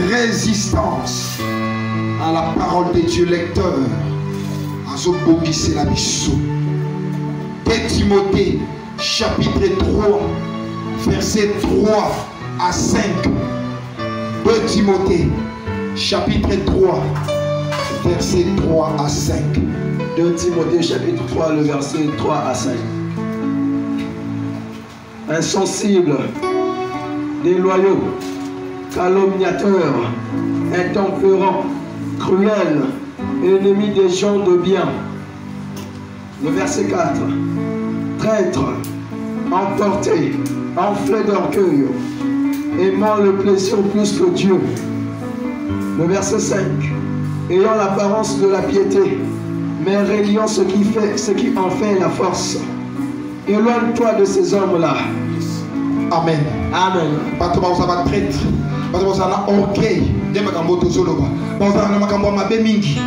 résistance à la parole de Dieu. Lecteur, la 2 Timothée chapitre 3 verset 3 à 5. 2 Timothée chapitre 3 verset 3 à 5. 2 Timothée chapitre 3 le verset 3 à 5. Insensible, déloyaux, calomniateurs, intempérants, cruels, ennemis des gens de bien. Le verset 4. Traîtres, emportés, enflés d'orgueil, aimant le plaisir plus que Dieu. Le verset 5. Ayant l'apparence de la piété, mais réliant ce qui en fait la force. Éloigne-toi de ces hommes-là. Amen. Amen. Pas traître. parce que ça na orgueil de makambo to soloba parce que na makambo mabe mingi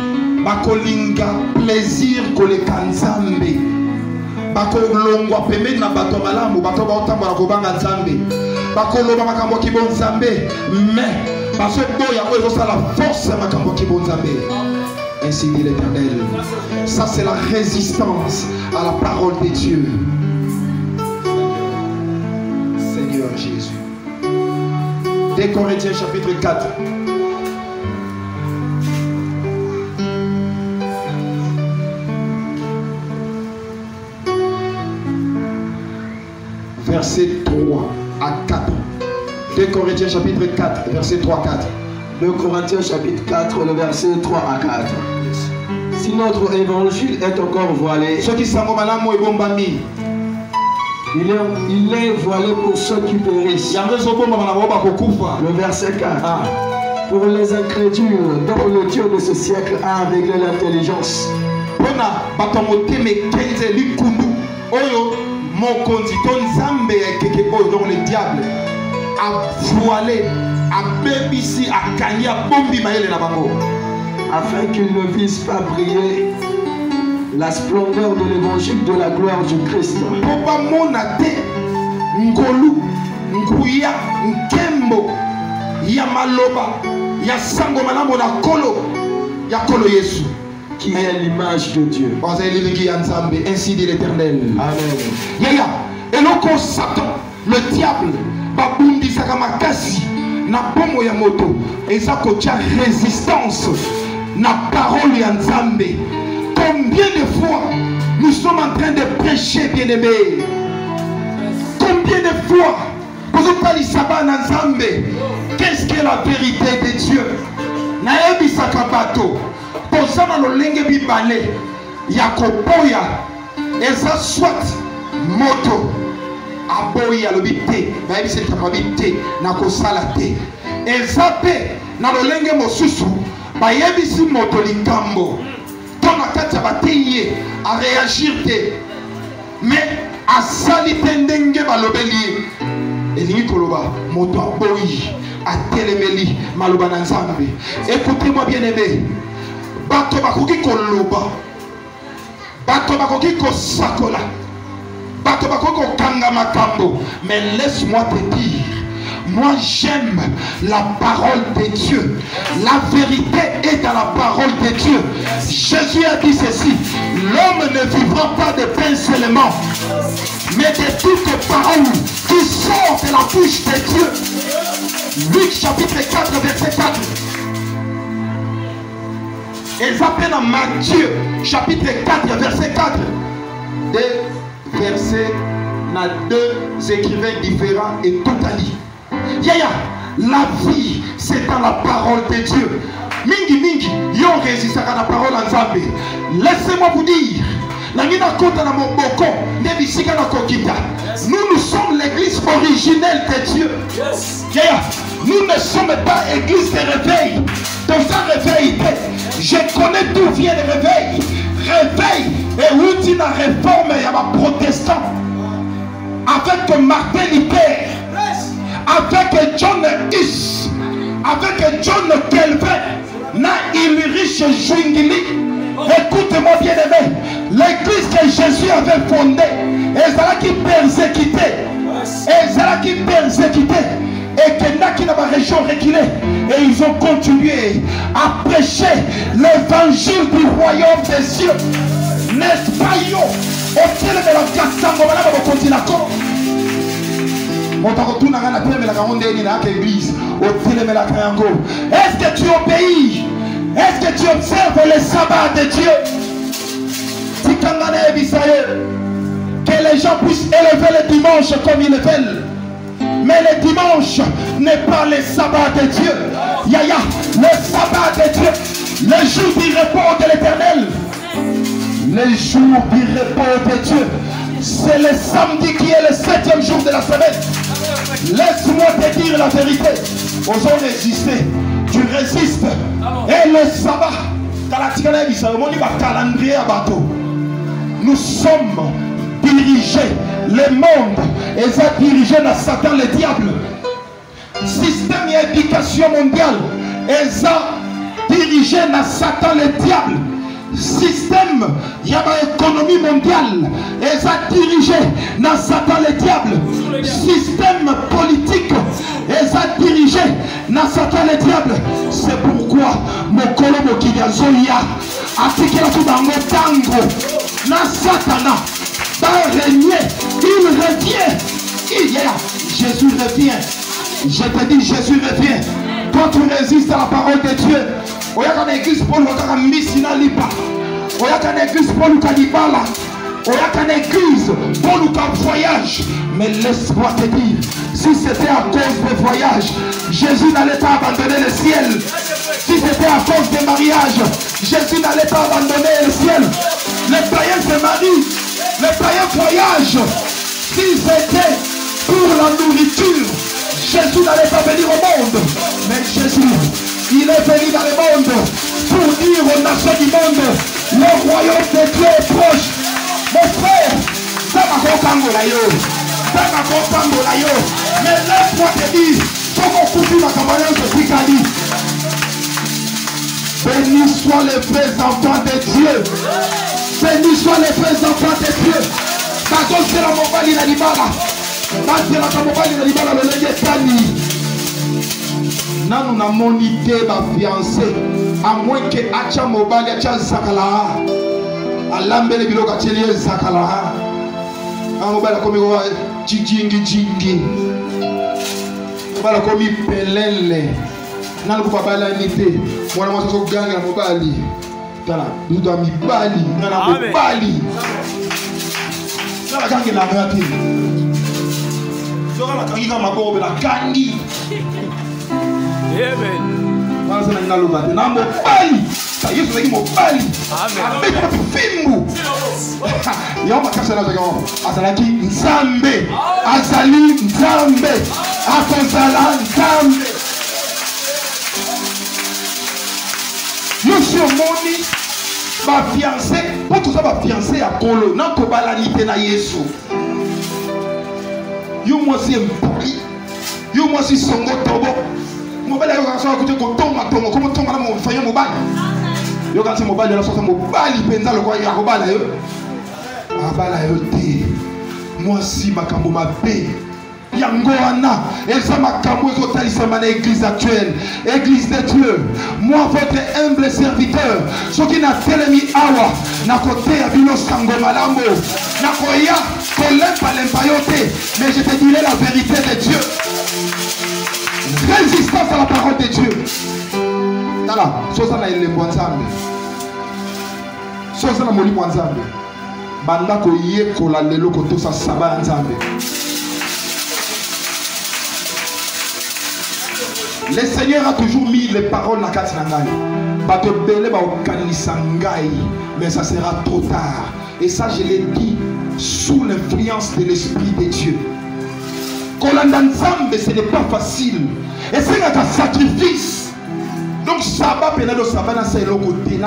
bakolinga plaisir koleka nzambe bakolongwa pembeni na bato malamu bato baotambola kobanga nzambe bakoloba makambo kibo nzambe mais parce que boya oyo ezosala force ya makambo kibo nzambe. Ainsi dit l'Éternel. Ça c'est la résistance à la parole de Dieu. Seigneur Jésus. 2 Corinthiens chapitre 4. Verset 3 à 4. 2 Corinthiens chapitre 4, verset 3 à 4. 2 Corinthiens chapitre 4, le verset 3 à 4. Si notre évangile est encore voilé, il est voilé pour ceux qui périssent. Le verset 4. Pour les incrédules, dont le Dieu de ce siècle a aveuglé l'intelligence. Le diable a voilé, a bébissi, a gagné, a bombi maël na bango. Afin qu'ils ne puissent pas briller la splendeur de l'évangile de la gloire du Christ. Popa monate, ngolu, nguya, nkembo, ya maloba, ya sango malambo na kolo, ya kolo Yesu. Qui est l'image de Dieu. Ainsi dit l'Éternel. Amen. Yaya, et l'on Satan, le diable, babundi sakamakasi, na bomo ya moto, et ça kocha résistance, na parole ya Nzambe. Combien de fois nous sommes en train de prêcher, bien-aimés? Combien de fois vous parlez sabbat na Nzambe? Qu'est-ce que la vérité de Dieu? Naebi sakabato. Posana lolenge bibale yakoboya eza soit moto aboya lobite bayebi se tamabite na kosala te eza pe na lolenge mosusu bayebi si moto likambo tona kati ya bateye a réagir te mais asali te ndenge balobeli elingi koloba moto aboyi atelemeli maloba na Nzambe. Écoutez-moi bien aimé, bato bakoki koloba, bato bakoki kosakola, bato bakoki kokanga makambo, mais laisse-moi te dire, moi j'aime la parole de Dieu. La vérité est dans la parole de Dieu. Jésus a dit ceci: l'homme ne vivra pas de pain seulement, mais de toutes paroles qui sortent de la bouche de Dieu. Luc chapitre 4 verset 4. Et s'appelle à Matthieu chapitre 4 verset 4. Deux versets, na deux écrivains différents et tout à dit. Yaya, la vie c'est dans la parole de Dieu. Mingi mingi, yon résiste à la parole en Zambé. Laissez-moi vous dire, nous sommes l'église originelle de Dieu. Yaya, nous ne sommes pas église de réveil. Dans un réveil, je connais d'où vient le réveil. Réveil et où dit la réforme, il y a un protestant. Avec Martin Luther, avec John Hus, avec John Calvin, na Ulrich Zwingli. Écoutez-moi bien aimé, l'église que Jésus avait fondée, elle a qui persécutait, et qui dans la région reculée, et ils ont continué à prêcher l'évangile du royaume des cieux. N'est-ce pas yo? Au télé de la Kassango, voilà mon continent. Est-ce que tu obéis? Est-ce que tu observes le sabbat de Dieu? Que les gens puissent élever le dimanche comme ils le veulent. Mais le dimanche n'est pas le sabbat de Dieu. Yaya, le sabbat de Dieu, le jour du repos de l'Éternel, le jour du repos de Dieu, c'est le samedi qui est le 7e jour de la semaine. Laisse-moi te dire la vérité. Osons résister. Tu résistes. Et le sabbat, nous sommes dirigés. Le monde est dirigé dans Satan, le diable. Système éducation mondiale est dirigée par Satan le diable. Système, il y a une économie mondiale est dirigée par Satan le diable. Système politique est dirigé par Satan le diable. C'est pourquoi mon colomo qui vient Zoya a piqué la tout dans mon tango. Na Satana va régner, il revient. Il y a Jésus revient. Je te dis, Jésus revient. Quand tu résistes à la parole de Dieu, il y a une église pour le Missina Lipa. Il y a une église pour le Kanibala. Il y a une église pour le voyage. Mais laisse-moi te dire, si c'était à cause des voyages, Jésus n'allait pas abandonner le ciel. Si c'était à cause des mariages, Jésus n'allait pas abandonner le ciel. Les païens se marient, les païens voyagent. Si c'était pour la nourriture, Jésus n'allait pas venir au monde. Mais Jésus, il est venu dans le monde pour dire aux nations du monde, le royaume de Dieu est proche. Mon frère, ça m'a fait mais laisse-moi te dire, faut qu'on coupe ma campagne de Picardie. Béni soient les vrais enfants de Dieu. Béni soient les vrais enfants de Dieu. Parce que la mobile n'a pas là. Parce que la mobile n'a pas là, le légitime. Nous avons monité ma fiancée. À moins que Acha Mobile, Acha Zakala. À l'ambele biloko atelier Zakala. À Mobile comme Jingi. Mobile comme Pelele. Nalo kubabala nite. Mwana mwa soko ganga na Mobile. Tala, nous doit mi bali, nana Mobile. Nala gangi la ngati. Sora la gangi kama bobe la gangi. Amen. Mwanza na ngalo bate na Mobile. Yesu nagi Mobile. Amen. Ameka fimbu. Yoma kasala zako. Azalaki Nzambe. Azali Nzambe. Akozala Nzambe. Yo sur moni ma fiancée, pour tout ça ma fiancée à Kolo, na ko balanité na Yesu. Yo moi si mpoli. Yo moi si songo tobo. Mobile yo kanso akuti ko tonga como tonga na mo fanya mobile. Yo kanso mobile la sosa mobile penza lo kwa ya ko bala yo. Abala yo te. Moi si makambo mabe. Yangoana, et ça m'a camoué dans l'église actuelle, église de Dieu. Moi, votre humble serviteur, ce qui n'a télémi awa, n'a côté à Bino Sango Malambo, n'a koya, kolempa l'empayote, mais je te dirai la vérité de Dieu. Résistance à la parole de Dieu. Tala, Sosana il est bon sambe. Sosana moli bon sambe. Banda ko ye ko la lelo ko to sa saba nzambe. Le Seigneur a toujours mis les paroles dans la carte nangai. Mais ça sera trop tard. Et ça, je l'ai dit sous l'influence de l'Esprit de Dieu. Kolandanzambe, ce n'est pas facile. Et c'est un sacrifice. Donc, Saba, Penado Sabana, c'est le côté.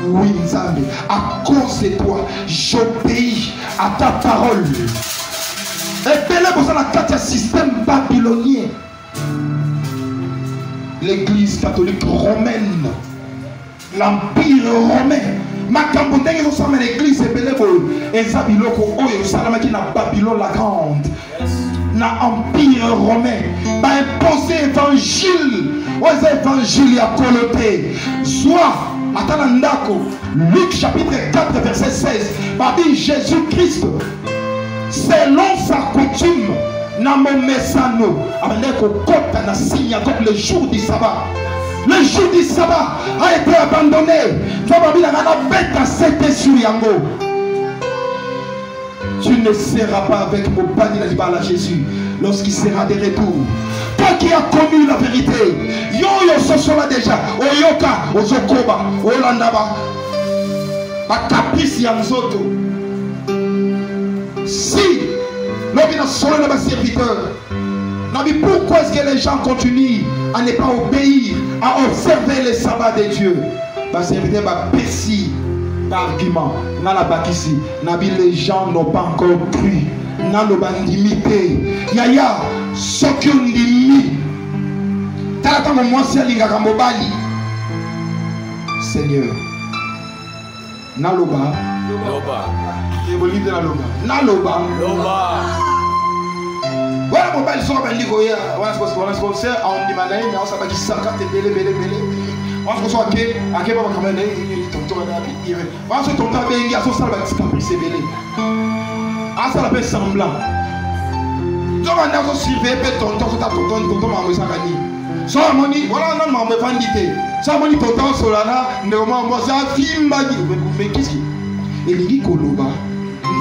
Oui, Nzambe. À cause de toi, j'obéis à ta parole. Et Belé, pour ça, la carte système babylonien. L'église catholique romaine, l'empire romain, ma camboutée nous sommes l'église et Zabiloko Oyo Salamaki na Babylone la grande, na empire romain, va imposer évangile, aux évangiles à coloter, soit Atanandako, Luc chapitre 4 verset 16, Babi Jésus-Christ, selon sa coutume. Namomesano, avec Kota na synagogue le jour du sabbat. Le jour du sabbat a été abandonné. Tu ne seras pas avec mon panier à Jésus lorsqu'il sera de retour. Toi qui as connu la vérité, yo ce soir déjà, Oyoka, Ozokoba, Olandaba, ma caprice Yanzoto. Si l'homme a un serviteur. Pourquoi est-ce que les gens continuent à ne pas obéir, à observer les sabbats de Dieu? Le serviteur va péci d'arguments. Les gens n'ont pas encore cru. Ils n'ont pas limité. Yaya, ce qui ont limité, Tata mon moi si alinga mobali. Seigneur. Naloba. Loba. Évolue de la loba. Naloba. Loba. Voilà mon bal sort ben ligo ya. On se pense on dit malay mais on s'abat qui saka te belé. On se pense à pas comme tonton na bi. On se tonton ben ya so sala ba caprice belé. Ah ça l'appelle semblant. Donc on a aussi surveiller tonton maman ça gani. So moni voilà non maman vandité. So moni tonton solana ne maman ça fimba mais qu'est-ce qui elingi koloba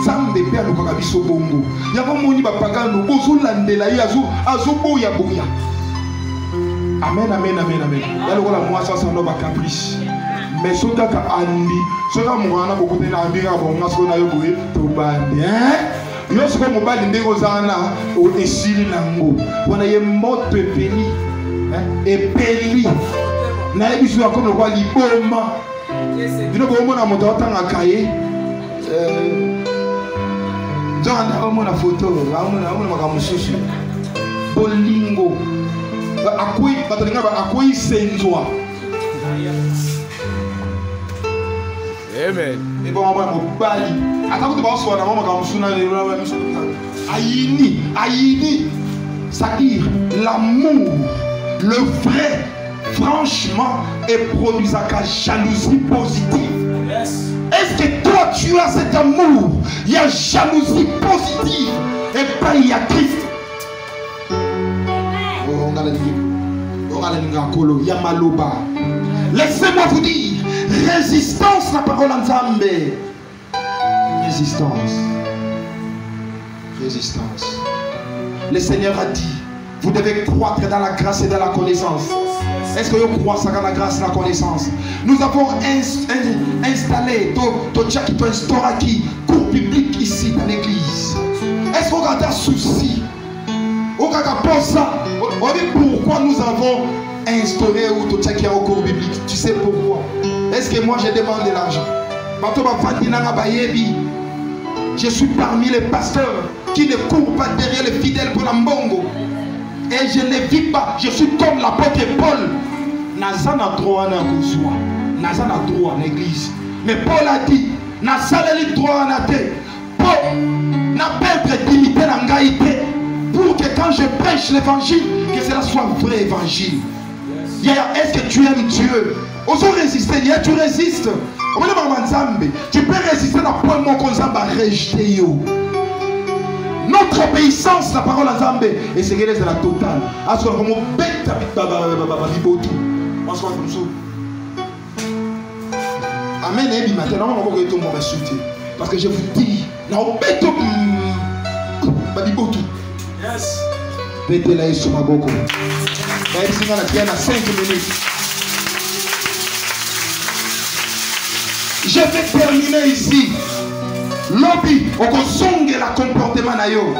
nzambe pe alukaka biso bongo yako moni bapagano bozolandela ye azoboya boya. Amen amen amen amen. Yalokola moi ça no ba caprice mais soka ka andi soka mwana bokote na ambira bonga sona yo boye to bande yo soka mobali ndeko zana o esili nango wana ye moto epeli epeli na ebiso akono kwa liboma bino bomona moto otanga kaye John, on a photo, on a mususu. Bolingo. Akoi senzwa. Amen. Et bon, on va mobali. Attends que tu vas sur la maman comme suna. Aïni. C'est-à-dire l'amour, le vrai, franchement, est produit à la jalousie positive. Yes. Est-ce que toi tu as cet amour? Il y a jalousie positive et pas il y a Christ. Laissez-moi vous dire, résistance la parole en Nzambe. Résistance. Le Seigneur a dit, vous devez croître dans la grâce et dans la connaissance. Est-ce que vous croyez dans la grâce et la connaissance? Nous avons installé cours public ici dans l'église. Est-ce qu'on a un souci? Pourquoi nous avons instauré un cours biblique? Tu sais pourquoi? Est-ce que moi je demande de l'argent? Je suis parmi les pasteurs qui ne courent pas derrière les fidèles pour l'ambongo. Et je ne vis pas. Je suis comme l'apôtre Paul. Naza na droit na kozwa. Naza na droit à l'église. Mais Paul a dit, Naza le droit na te. Paul n'a pas d'imiter la ngaïté. Pour que quand je prêche l'évangile, que cela soit un vrai évangile. Est-ce que tu aimes Dieu? Osons résister. Tu résistes. Tu peux résister à point mon konzamba rejeter yo. Notre obéissance, la parole à Zambé, et c'est qu'elle est la totale. Amen. Parce que je vous dis, je vais terminer ici. Lobby, okosonge la comportement na yo.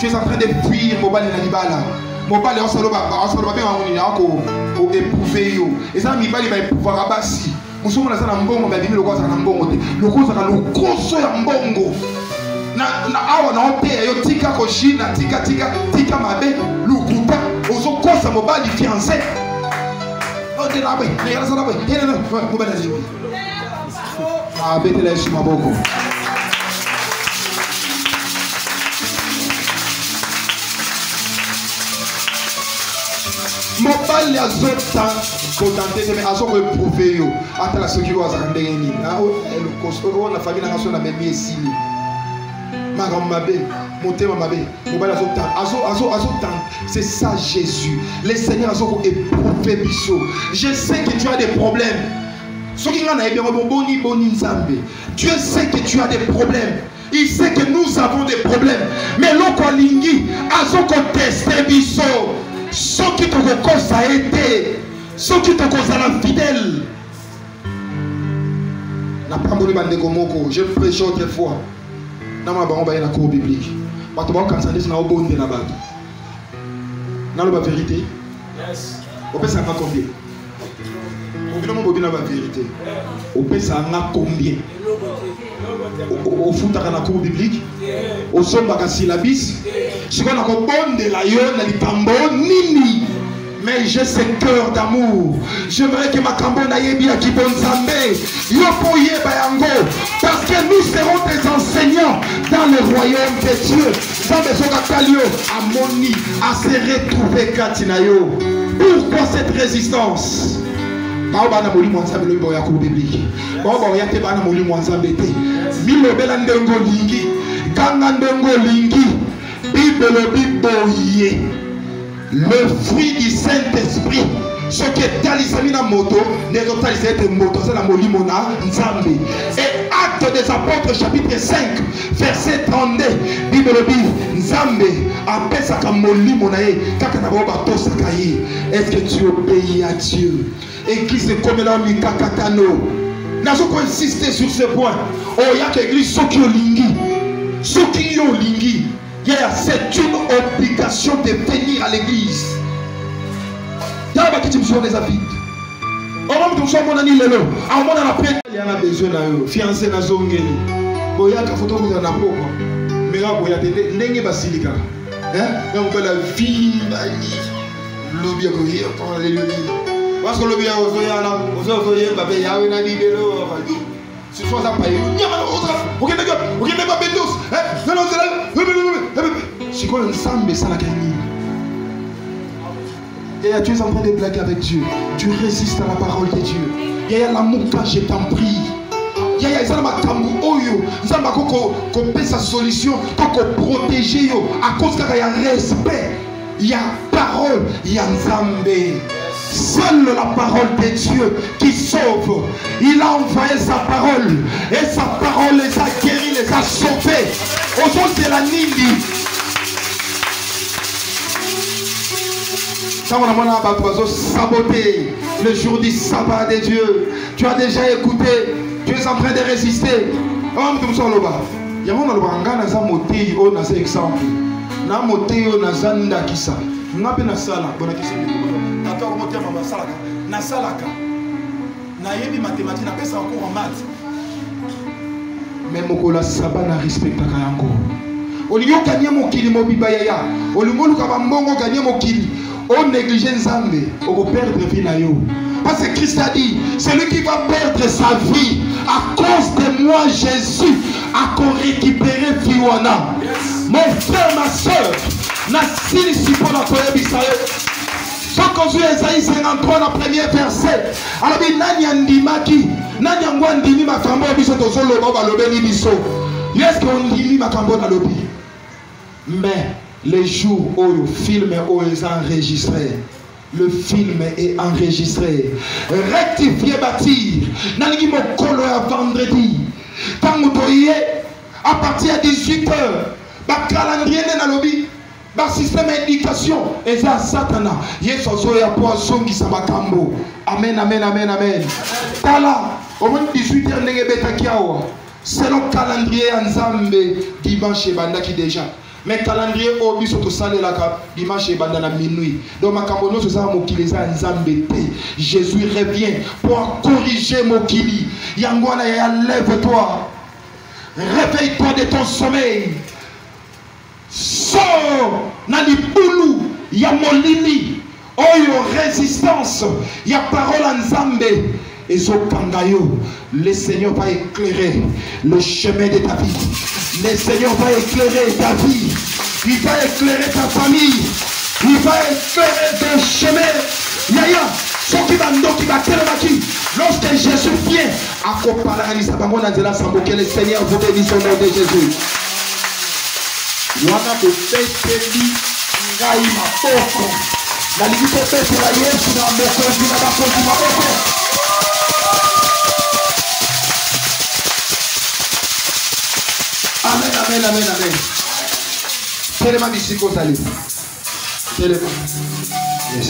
Tu es en train de fuir mobali na libala. Mobali on saloba bien on yako ko éprouver yo. Et ça mibali ba éprouver abasi. Musomo na sana mbongo ba bimi lokoza na mbongo te. Lokoza ka lokoso ya mbongo. Na awa na ote yo tika ko shina tika mabe lukuta ozokosa mobali fiancé. On te la ba, ya la sala ba. Ena mobali na zibi. Ah betela yesu maboko. Mobile ya zota kontante mais azo ko éprouver yo atala soki ko azakandenge ni na le kosto na famille na kaso na memi esili mara mabe motema mabe mobile azo c'est ça Jésus le Seigneur azo ko éprouver biso. Je sais que tu as des problèmes. Soki ngana ebia boni nzambe. Dieu sait que tu as des problèmes. Il sait que nous avons des problèmes. Mais loko lingi azo ko tester biso. Ceux qui te reconnaissent a été, ceux qui te reconnaissent fidèle. Je prêche autrefois. Dans ma banque, il y a un cours biblique. Je vais la vérité. On peut savoir combien. On peut savoir la vérité. On peut savoir combien. Au foot à la cour biblique, au sommet à syllabis, ce qu'on a compris de la yon, la litambo, nini, mais j'ai ce cœur d'amour. J'aimerais que ma cambona yebi qui bon zambé. Yopoye bayango. Parce que nous serons des enseignants dans le royaume de Dieu. Zambé sokakalio amoni à se retrouver katinayo. Pourquoi cette résistance? Baobana moli mwanzambe lo boya ku biblique. Baoba yate bana moli mwanzambe te. Milobela ndengo lingi. Kanga ndengo lingi. Bible biboye. Le fruit du Saint-Esprit. Ce qui est talisami na moto, n'est pas talisé moto, c'est la molimona nzambe. Et Actes des Apôtres chapitre 5 verset 32, Bible dit nzambe apesa ka molimona e kaka na ba tosa kaye. Est-ce que tu obéis à Dieu? Église comme là mikakatano. Nazo ko insister sur ce point. Oh ya que église soki olingi. Soki yo lingi. C'est une obligation de venir à l'église. Il y a des gens qui des avis. On va me dire lelo. On a appris. Il y a besoin de fiancé na zongeli. Boya ka photo vous en a pas. Mais là boya de nenge basilika. Hein? On peut la vie lobby ko hier pour aller lobby. Parce que lobby o zoya na, o zoya ba be ya we na di belo. Ce soit ça pas. OK d'accord. OK mais pas bendos. Non non c'est là. C'est quoi ensemble ça la gagne? Et tu es en train de blaguer avec Dieu. Tu résistes à la parole de Dieu. Il y a l'amour quand je t'en prie. Il y a ma tamou oyo. Ça m'a coupé sa solution pour protéger yo. À cause qu'il y a respect. Il y a parole. Il y a nzambe. Seule la parole de Dieu qui sauve. Il a envoyé sa parole. Et sa parole les a guéris, les a sauvés. Aujourd'hui c'est la Nindi. Quand on a saboté le jour du sabbat de Dieu, tu as déjà écouté, tu es en train de résister. Il y a un exemple. Na moteo na zanda kisa. Ngape na sala, bona kisa ni. Tata ko motema ma salaka. Na salaka. Na yebi mathématique na pesa encore en maths. Mais mokola sabana na respectaka yango. Oliyo kanye mokili mobiba yaya. Olimolu ka bambongo kanye mokili. On néglige Nzambe, on va perdre vie na yo. Parce que Christ a dit, celui qui va perdre sa vie à cause de moi Jésus a récupéré Fiwana. Mon frère, ma soeur, na sili si pour la koyebisayo. Sans construire Esaïe 53 la première verset. Alors il nani andimaki, nani angwandimi makambo biso tozolo baba lobeli biso. Est-ce qu'on ndimi makambo na lobi? Mais les jours où le film est enregistré, le film est enregistré. Rectifier bâtir. Nani mokolo ya vendredi. Quand vous voyez, à partir de 18h, le calendrier na lobi, le système d'éducation, et ça satana. Yes ozo ya poisson qui samakambo. Amen, amen, amen, amen. Tala, au moins 18h ndenge betakiawa. C'est le calendrier Nzambe dimanche bandaki déjà. Mais calendrier au biso to sale la dimanche et bandana minuit. Donc ma cambono se ça mokileza Nzambe te. Jésus revient pour corriger mokili. Yangwana ya lève-toi. Réveille-toi de ton sommeil. Sors na libulu ya molili. Oyo résistance. Ya parole Nzambe. Et le Seigneur va éclairer le chemin de ta vie. Le Seigneur va éclairer ta vie. Il va éclairer ta famille. Il va éclairer ton chemin. Yaya, ce qui va nous qui va qui. Lorsque Jésus vient, à comparer que le Seigneur vous bénisse au nom de Jésus. Amen, amen, amen, amen. Tellement d'ici qu'on s'allume. Tellement. Yes.